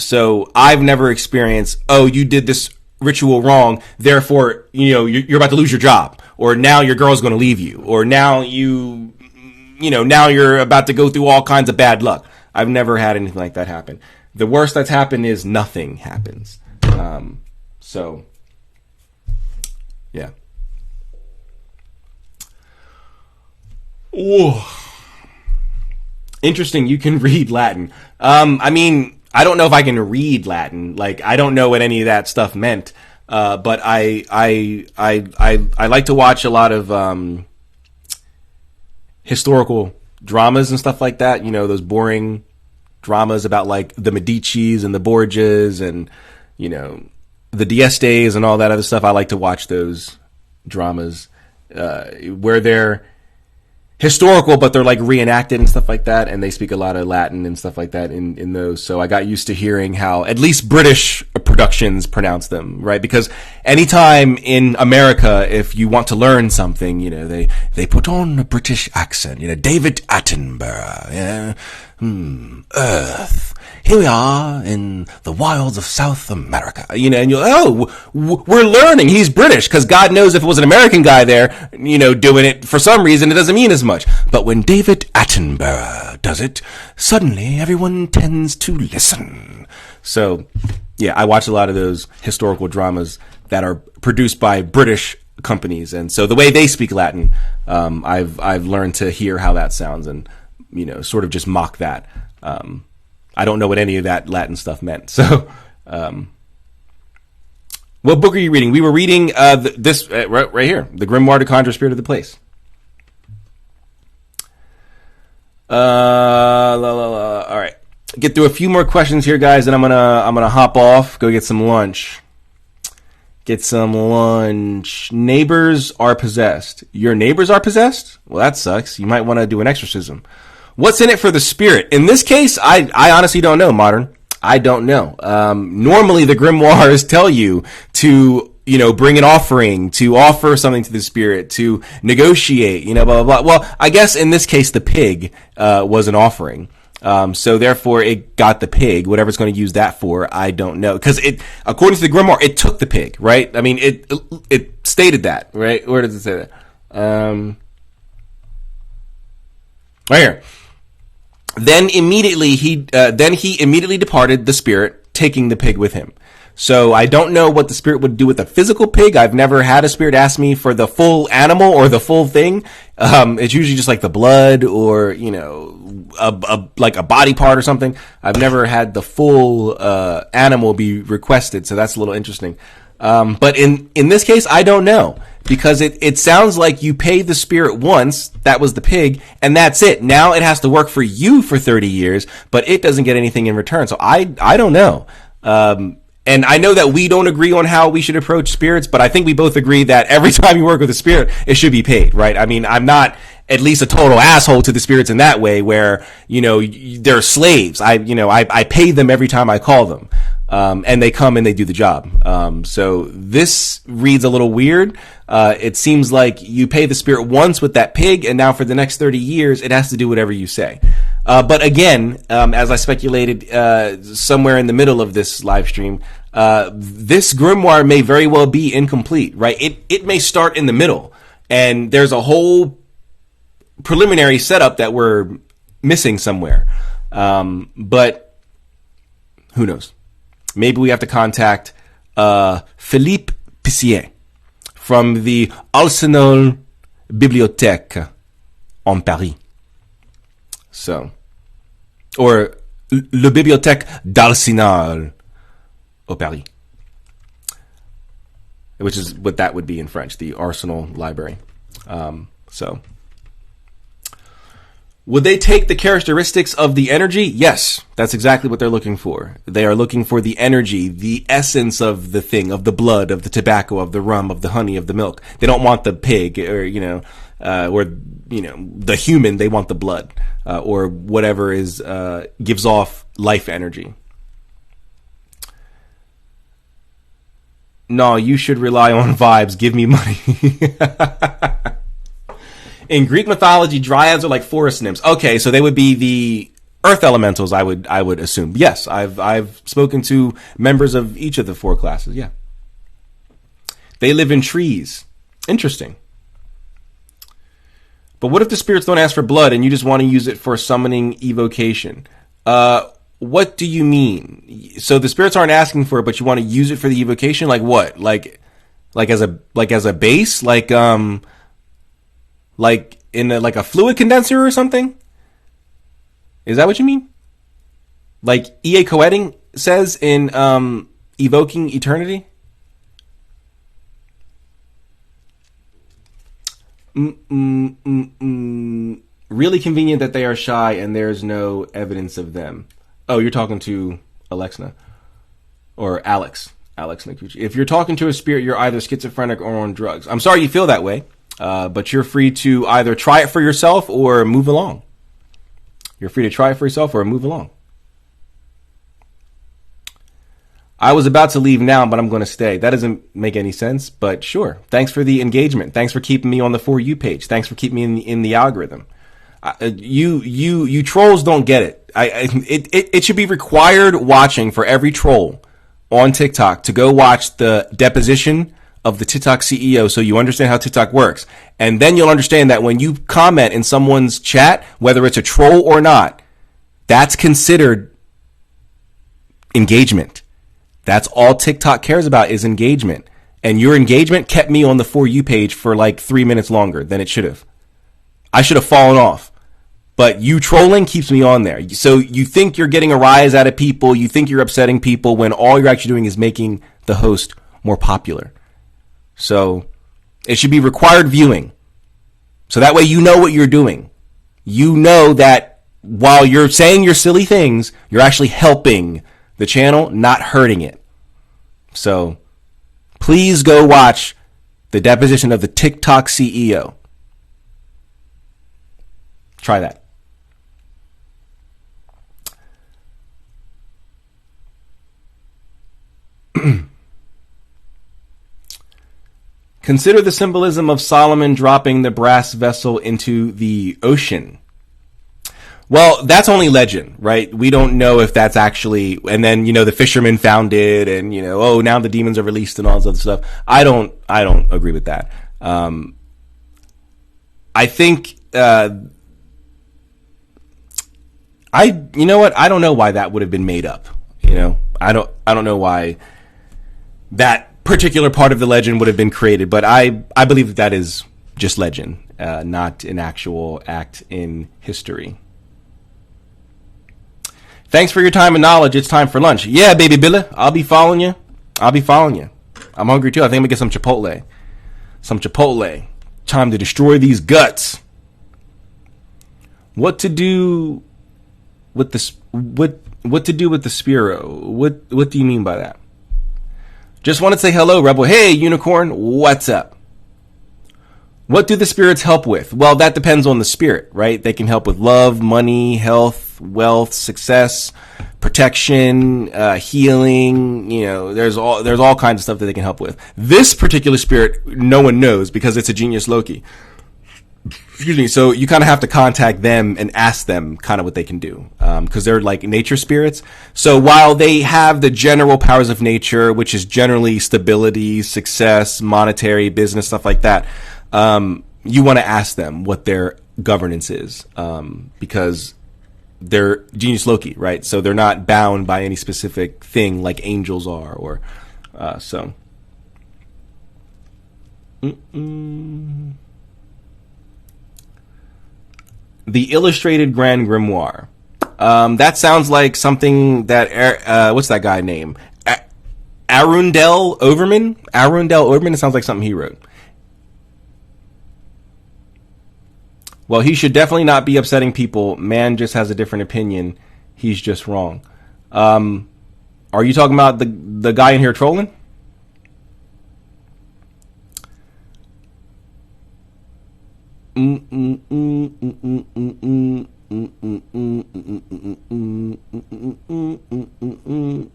So I've never experienced, you did this ritual wrong, therefore, you're about to lose your job, or now your girl's going to leave you, or now now you're about to go through all kinds of bad luck. I've never had anything like that happen. The worst that's happened is nothing happens. So, yeah. Ooh. Interesting, you can read Latin. I don't know if I can read Latin. I don't know what any of that stuff meant. But I like to watch a lot of historical dramas and stuff like that. Those boring dramas about the Medicis and the Borgias and the Diestes and all that other stuff. I like to watch those dramas where they're historical, but they're like reenacted and stuff like that, and they speak a lot of Latin and stuff like that in those. So I got used to hearing how at least British productions pronounce them, right? Because anytime in America, if you want to learn something, they put on a British accent, David Attenborough, Earth. Here we are in the wilds of South America, and you're, we're learning he's British, because God knows if it was an American guy there, doing it, for some reason, it doesn't mean as much. But when David Attenborough does it, suddenly everyone tends to listen. So, yeah, I watch a lot of those historical dramas that are produced by British companies. And so the way they speak Latin, I've learned to hear how that sounds and, sort of just mock that. I don't know what any of that Latin stuff meant. So, what book are you reading? We were reading this right here, the Grimoire to Conjure Spirit of the Place. All right, get through a few more questions here, guys, and I'm gonna hop off, go get some lunch. Neighbors are possessed. Your neighbors are possessed? Well, that sucks. You might want to do an exorcism. What's in it for the spirit? In this case, I honestly don't know, Modern. I don't know. Normally the grimoires tell you to, bring an offering, to offer something to the spirit, to negotiate, blah, blah, blah. Well, I guess in this case, the pig, was an offering. So therefore it got the pig, whatever it's going to use that for, I don't know. Cause according to the grimoire, it took the pig, right? I mean, it stated that, right? Where does it say that? Right here. Then he immediately departed the spirit, taking the pig with him. So I don't know what the spirit would do with a physical pig. I've never had a spirit ask me for the full animal or the full thing. It's usually just like the blood or, like a body part or something. I've never had the full, animal be requested. So that's a little interesting. But in this case, I don't know, because it sounds like you pay the spirit once, that was the pig, and that's it. Now it has to work for you for 30 years, but it doesn't get anything in return. So I don't know. And I know that we don't agree on how we should approach spirits, but I think we both agree that every time you work with a spirit, it should be paid, right? I mean, I'm not at least a total asshole to the spirits in that way where, they're slaves. I pay them every time I call them. And they come and they do the job. So this reads a little weird. It seems like you pay the spirit once with that pig, and now for the next 30 years, it has to do whatever you say. But again, as I speculated, somewhere in the middle of this live stream, this grimoire may very well be incomplete, right? It may start in the middle, and there's a whole preliminary setup that we're missing somewhere. But who knows? Maybe we have to contact Philippe Pissier from the Arsenal Bibliothèque en Paris. So, or Le Bibliothèque d'Arsenal au Paris, which is what that would be in French, the Arsenal Library. So, would they take the characteristics of the energy? Yes, that's exactly what they're looking for. They are looking for the energy, the essence of the thing, of the blood, of the tobacco, of the rum, of the honey, of the milk. They don't want the pig or, the human. They want the blood, or whatever is, gives off life energy. No, you should rely on vibes. Give me money. In Greek mythology, dryads are like forest nymphs. Okay, so they would be the earth elementals, I would assume. Yes, I've spoken to members of each of the four classes. Yeah, they live in trees. Interesting. But what if the spirits don't ask for blood and you just want to use it for summoning evocation? What do you mean? So the spirits aren't asking for it, but you want to use it for the evocation? Like what? Like as a base? Like in a fluid condenser or something? Is that what you mean? Like E.A. Coetting says in Evoking Eternity? Really convenient that they are shy and there's no evidence of them. Oh, you're talking to Alexna. Or Alex Nakuchi. If you're talking to a spirit, you're either schizophrenic or on drugs. I'm sorry you feel that way. But you're free to either try it for yourself or move along. You're free to try it for yourself or move along. I was about to leave now, but I'm going to stay. That doesn't make any sense, but sure. Thanks for the engagement. Thanks for keeping me on the For You page. Thanks for keeping me in the algorithm. You trolls don't get it. It should be required watching for every troll on TikTok to go watch the deposition of the TikTok CEO so you understand how TikTok works. And then you'll understand that when you comment in someone's chat, whether it's a troll or not, that's considered engagement. That's all TikTok cares about is engagement. And your engagement kept me on the For You page for like 3 minutes longer than it should have. I should have fallen off. But you trolling keeps me on there. So you think you're getting a rise out of people. You think you're upsetting people when all you're actually doing is making the host more popular. So it should be required viewing. So that way you know what you're doing. You know that while you're saying your silly things, you're actually helping the channel, not hurting it. So please go watch the deposition of the TikTok CEO. Try that. Consider the symbolism of Solomon dropping the brass vessel into the ocean. Well, that's only legend, right? We don't know if that's actually, and then, the fishermen found it and, oh, now the demons are released and all this other stuff. I don't agree with that. I think, I don't know why that would have been made up. I don't know why that particular part of the legend would have been created, but I believe that is just legend, not an actual act in history. Thanks for your time and knowledge. It's time for lunch. Yeah, baby Billy, I'll be following you. I'm hungry too. I think I'm gonna get some Chipotle. Time to destroy these guts. What to do with the what to do with the Spiro? What do you mean by that? Just want to say hello, Rebel. Hey, Unicorn, what's up? What do the spirits help with? Well, that depends on the spirit, right? They can help with love, money, health, wealth, success, protection, healing. There's all kinds of stuff that they can help with. This particular spirit, no one knows because it's a genius Loki. Excuse me. So you kind of have to contact them and ask them kind of what they can do, because they're like nature spirits. So while they have the general powers of nature, which is generally stability, success, monetary, business, stuff like that, you want to ask them what their governance is, because they're genius Loki, right? So they're not bound by any specific thing like angels are, or so. The Illustrated Grand Grimoire. That sounds like something that what's that guy name? Arundel Overman. It sounds like something he wrote. Well, he should definitely not be upsetting people. Man just has a different opinion. He's just wrong. Are you talking about the guy in here trolling?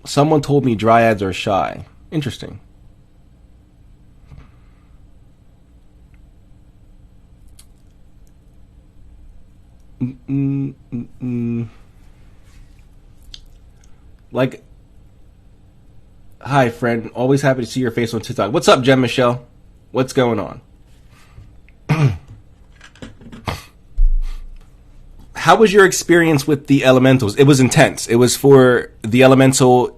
Someone told me dryads are shy. Interesting. Like, hi friend, always happy to see your face on TikTok. What's up, Jen Michelle? What's going on? How was your experience with the elementals? It was intense. It was for the elemental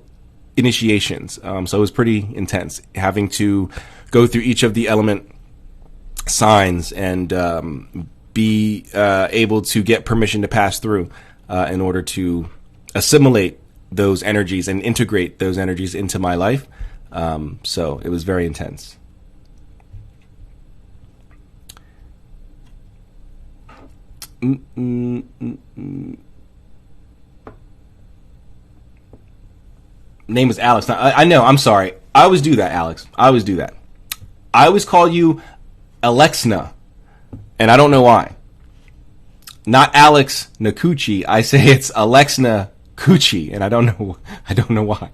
initiations, so it was pretty intense, having to go through each of the element signs and be able to get permission to pass through in order to assimilate those energies and integrate those energies into my life. So it was very intense. Name is Alex. I know. I'm sorry. I always do that, Alex. I always do that. I always call you Alexna, and I don't know why. Not Alex Nakuchi. I say it's Alexna Kuchi, and I don't know why.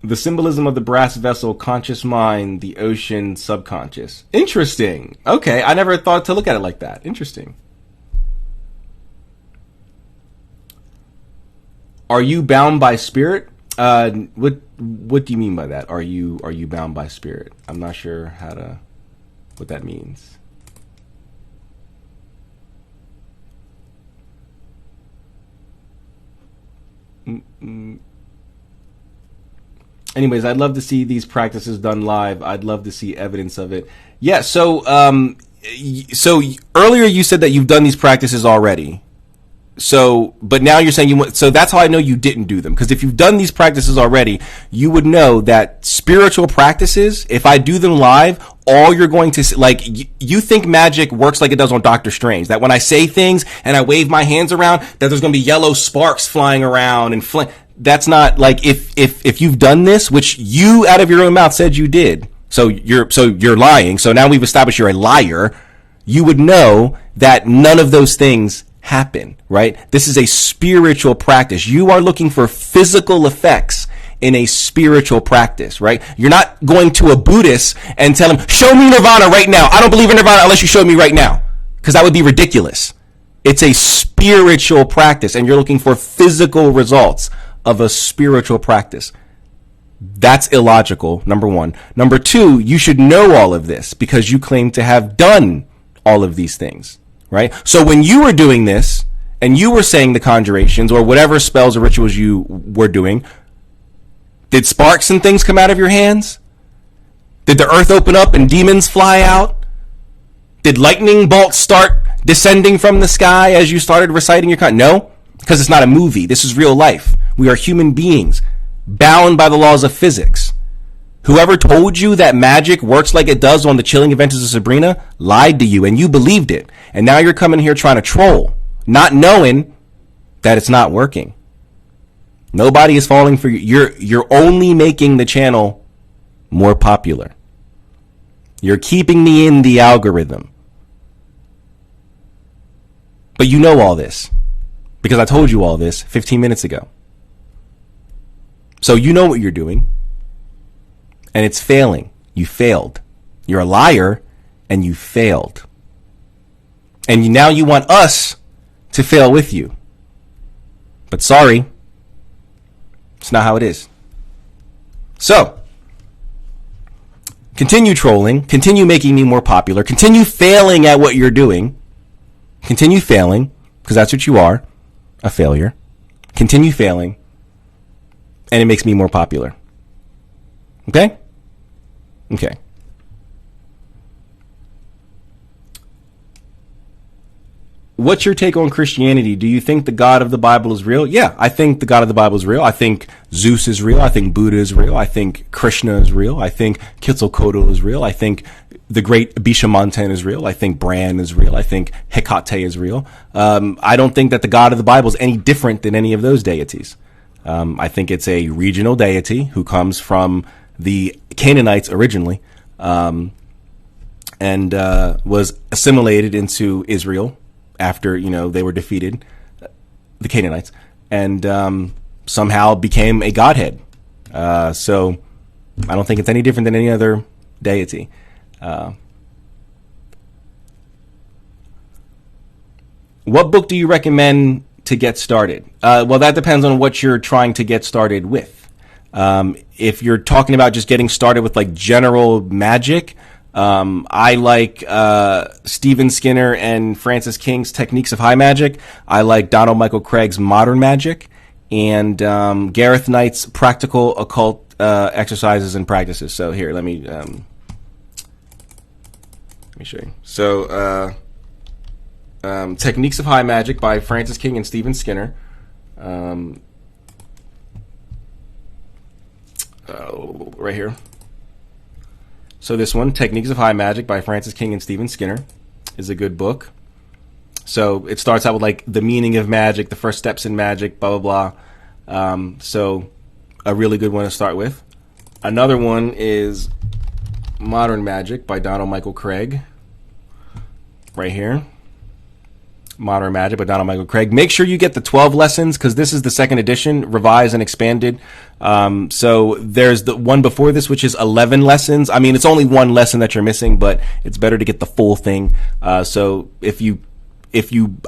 The symbolism of the brass vessel, conscious mind, the ocean, subconscious. Interesting. Okay, I never thought to look at it like that. Interesting. Are you bound by spirit? What do you mean by that? Are you bound by spirit? I'm not sure what that means. Anyways, I'd love to see these practices done live. I'd love to see evidence of it. Yeah. So earlier you said that you've done these practices already. So, but now you're saying so that's how I know you didn't do them. Because if you've done these practices already, you would know that spiritual practices, if I do them live, all you're going to see, like, you think magic works like it does on Doctor Strange. That when I say things and I wave my hands around, that there's going to be yellow sparks flying around and that's not, like, if you've done this, which you out of your own mouth said you did. So you're lying. So now we've established you're a liar. You would know that none of those things happen, right? This is a spiritual practice. You are looking for physical effects in a spiritual practice, right? You're not going to a Buddhist and tell him, show me nirvana right now. I don't believe in nirvana unless you show me right now, because that would be ridiculous. It's a spiritual practice, and you're looking for physical results of a spiritual practice. That's illogical, number one. Number two, you should know all of this because you claim to have done all of these things. Right? So when you were doing this and you were saying the conjurations or whatever spells or rituals you were doing, did sparks and things come out of your hands? Did the earth open up and demons fly out? Did lightning bolts start descending from the sky as you started reciting your No, because it's not a movie. This is real life. We are human beings bound by the laws of physics. Whoever told you that magic works like it does on The Chilling Adventures of Sabrina lied to you, and you believed it. And now you're coming here trying to troll, not knowing that it's not working. Nobody is falling for you. You're only making the channel more popular. You're keeping me in the algorithm. But you know all this because I told you all this 15 minutes ago. So you know what you're doing. And it's failing. You failed. You're a liar, and you failed. And now you want us to fail with you. But sorry, it's not how it is. So, continue trolling, continue making me more popular, continue failing at what you're doing. Continue failing, because that's what you are, a failure. Continue failing, and it makes me more popular. Okay? Okay. What's your take on Christianity? Do you think the God of the Bible is real? Yeah, I think the God of the Bible is real. I think Zeus is real. I think Buddha is real. I think Krishna is real. I think Quetzalcoatl is real. I think the great Bishamonten is real. I think Bran is real. I think Hecate is real. I don't think that the God of the Bible is any different than any of those deities. I think it's a regional deity who comes from the Canaanites originally, and was assimilated into Israel after, they were defeated, the Canaanites, and somehow became a godhead. So I don't think it's any different than any other deity. What book do you recommend to get started? Well, that depends on what you're trying to get started with. If you're talking about just getting started with like general magic, I like Stephen Skinner and Francis King's Techniques of High Magic. I like Donald Michael Craig's Modern Magic, and Gareth Knight's Practical Occult Exercises and Practices. So here, let me show you. So Techniques of High Magic by Francis King and Stephen Skinner. Right here. So this one, Techniques of High Magic by Francis King and Stephen Skinner, is a good book. So it starts out with like the meaning of magic, the first steps in magic, blah, blah, blah. So a really good one to start with. Another one is Modern Magic by Donald Michael Craig. Right here. Modern Magic by Donald Michael Craig. Make sure you get the 12 lessons because this is the second edition, revised and expanded. So there's the one before this, which is 11 lessons. I mean, it's only one lesson that you're missing, but it's better to get the full thing. So if you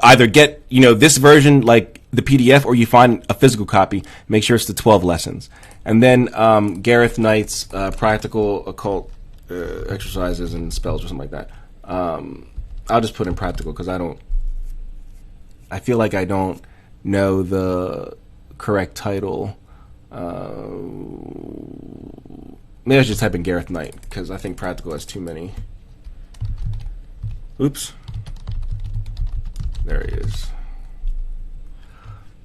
either get, this version, like the PDF, or you find a physical copy, make sure it's the 12 lessons. And then Gareth Knight's Practical Occult Exercises and Spells or something like that. I'll just put in practical because I feel like I don't know the correct title. Maybe I should just type in Gareth Knight because I think practical has too many. Oops. There he is.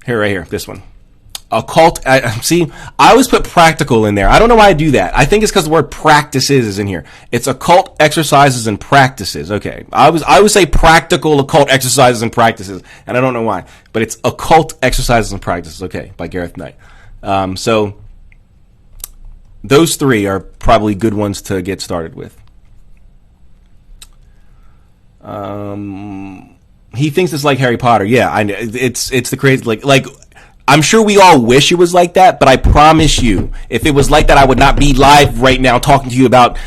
Here, right here, this one. Occult. See, I always put practical in there. I don't know why I do that. I think it's because the word practices is in here. It's occult exercises and practices. Okay, I always say practical occult exercises and practices, and I don't know why, but it's occult exercises and practices. Okay, by Gareth Knight. So those three are probably good ones to get started with. He thinks it's like Harry Potter. Yeah, I know. It's the crazy like. I'm sure we all wish it was like that, but I promise you, if it was like that, I would not be live right now talking to you about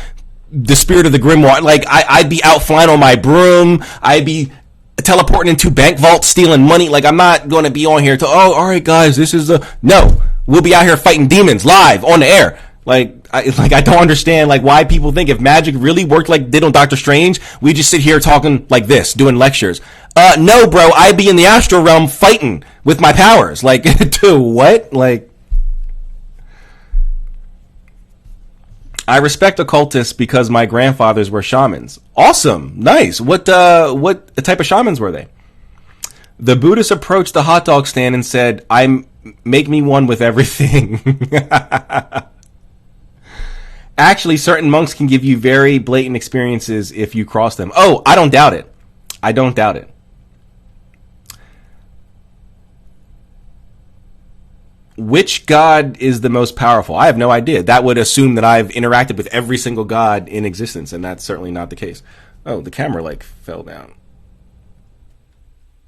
the spirit of the Grimoire. Like, I'd be out flying on my broom. I'd be teleporting into bank vaults, stealing money. Like, I'm not going to be on here all right, guys, this is no. We'll be out here fighting demons live on the air. I don't understand why people think if magic really worked like it did on Doctor Strange, we just sit here talking like this, doing lectures. No, bro, I'd be in the astral realm fighting with my powers. To what? I respect occultists because my grandfathers were shamans. Awesome, nice. What type of shamans were they? The Buddhist approached the hot dog stand and said, make me one with everything." Actually, certain monks can give you very blatant experiences if you cross them. Oh, I don't doubt it. I don't doubt it. Which god is the most powerful? I have no idea. That would assume that I've interacted with every single god in existence, and that's certainly not the case. Oh, the camera fell down.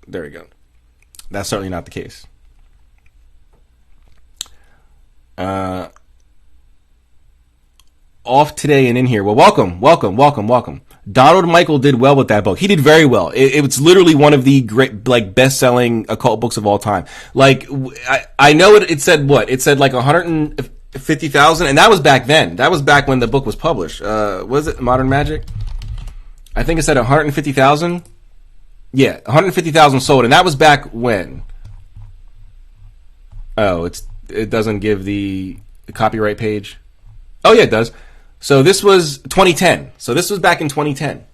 There we go. That's certainly not the case. Off today and in here. Well, welcome. Donald Michael did well with that book. He did very well. It's literally one of the great, best-selling occult books of all time. I know it said what? It said 150,000, and that was back then. That was back when the book was published. Was it Modern Magic? I think it said 150,000. Yeah, 150,000 sold, and that was back when? Oh, it doesn't give the copyright page. Oh yeah, it does. So this was 2010. So this was back in 2010.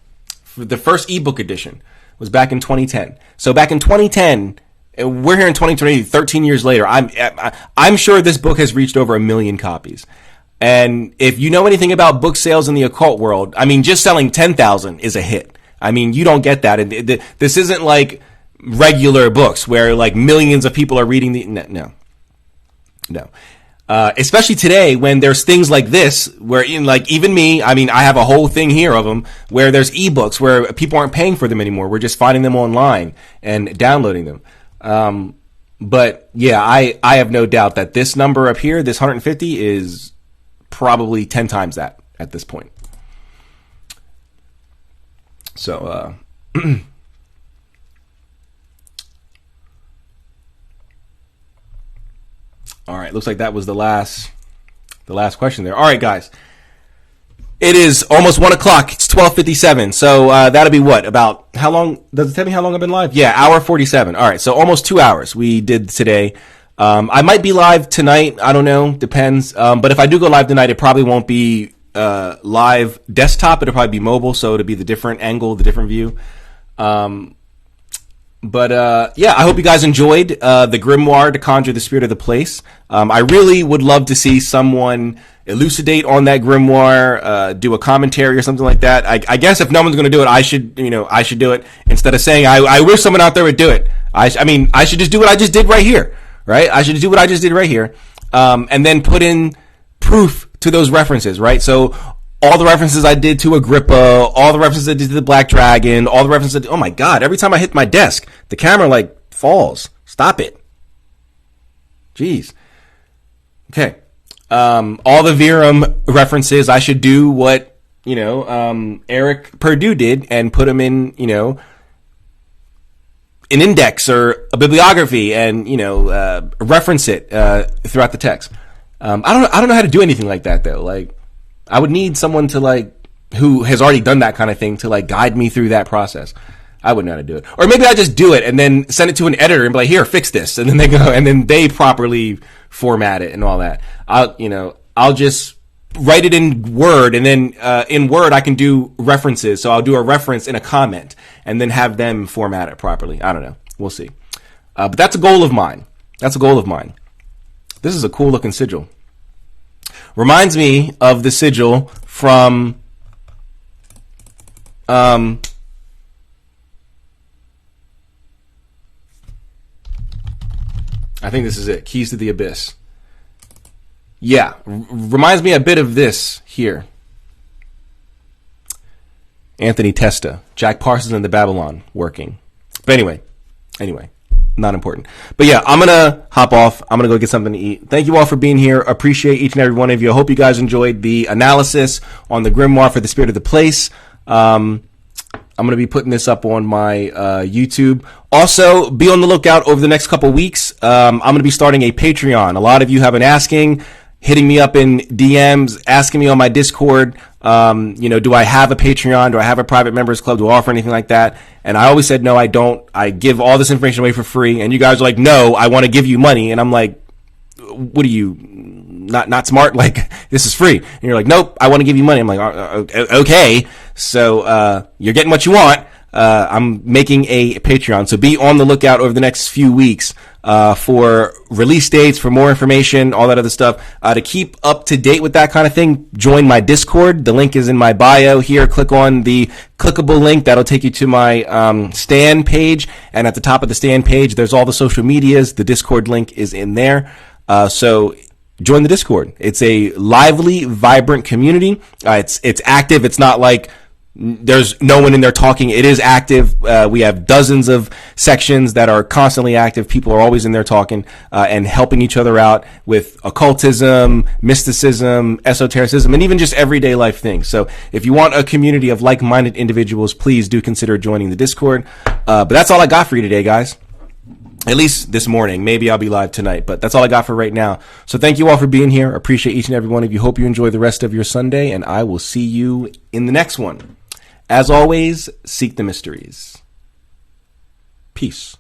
The first ebook edition was back in 2010. So back in 2010, we're here in 2020, 13 years later. I'm sure this book has reached over 1 million copies. And if you know anything about book sales in the occult world, I mean, just selling 10,000 is a hit. I mean, you don't get that. And this isn't like regular books where millions of people are reading no. Especially today when there's things like this where even me, I mean, I have a whole thing here of them where there's ebooks where people aren't paying for them anymore. We're just finding them online and downloading them. But yeah, I have no doubt that this number up here, this 150 is probably 10 times that at this point. So, all right, looks like that was the last question there. All right, guys. It is almost 1 o'clock. It's 12:57. So that'll be what? About how long? Does it tell me how long I've been live? Yeah, hour 47. All right, so almost 2 hours we did today. I might be live tonight. I don't know. Depends. But if I do go live tonight, it probably won't be live desktop. It'll probably be mobile, so it'll be the different angle, the different view. But yeah, I hope you guys enjoyed the Grimoire to Conjure the Spirit of the Place. I really would love to see someone elucidate on that Grimoire, do a commentary or something like that. I guess if no one's going to do it, I should do it instead of saying I wish someone out there would do it. I mean, I should just do what I just did right here, right? I should do what I just did right here, and then put in proof to those references, right? So all the references I did to Agrippa, all the references I did to the Black Dragon, all the references, oh my God, every time I hit my desk, the camera like falls. Stop it. Jeez. Okay. All the Virum references, I should do what, Eric Purdue did and put them in, an index or a bibliography and, reference it, throughout the text. I don't know how to do anything like that though. Like, I would need someone to who has already done that kind of thing to guide me through that process. I wouldn't know how to do it. Or maybe I just do it and then send it to an editor and be like, here, fix this. And then they go, and then they properly format it and all that. I'll just write it in Word, and then, in Word I can do references. So I'll do a reference in a comment and then have them format it properly. I don't know. We'll see. But that's a goal of mine. This is a cool looking sigil. Reminds me of the sigil from, I think this is it. Keys to the Abyss. Yeah. Reminds me a bit of this here. Anthony Testa. Jack Parsons and the Babylon working. But anyway. Not important. But yeah, I'm going to hop off. I'm going to go get something to eat. Thank you all for being here. Appreciate each and every one of you. I hope you guys enjoyed the analysis on the Grimoire for the Spirit of the Place. I'm going to be putting this up on my YouTube. Also, be on the lookout over the next couple weeks. I'm going to be starting a Patreon. A lot of you have been asking, hitting me up in DMs, asking me on my Discord, do I have a Patreon? Do I have a private members club? Do I offer anything like that? And I always said, no, I don't. I give all this information away for free. And you guys are like, no, I want to give you money. And I'm like, what are you, not smart? Like, this is free. And you're like, nope, I want to give you money. I'm like, okay. So, you're getting what you want. I'm making a Patreon. So be on the lookout over the next few weeks, for release dates, for more information, all that other stuff. To keep up to date with that kind of thing, join my Discord. The link is in my bio here. Click on the clickable link. That'll take you to my, Stan page. And at the top of the Stan page, there's all the social medias. The Discord link is in there. So join the Discord. It's a lively, vibrant community. It's active. It's not like there's no one in there talking. It is active. We have dozens of sections that are constantly active. People are always in there talking, and helping each other out with occultism, mysticism, esotericism, and even just everyday life things. So if you want a community of like-minded individuals, please do consider joining the Discord. But that's all I got for you today, guys. At least this morning. Maybe I'll be live tonight, but that's all I got for right now. So thank you all for being here. Appreciate each and every one of you. Hope you enjoy the rest of your Sunday, and I will see you in the next one. As always, seek the mysteries. Peace.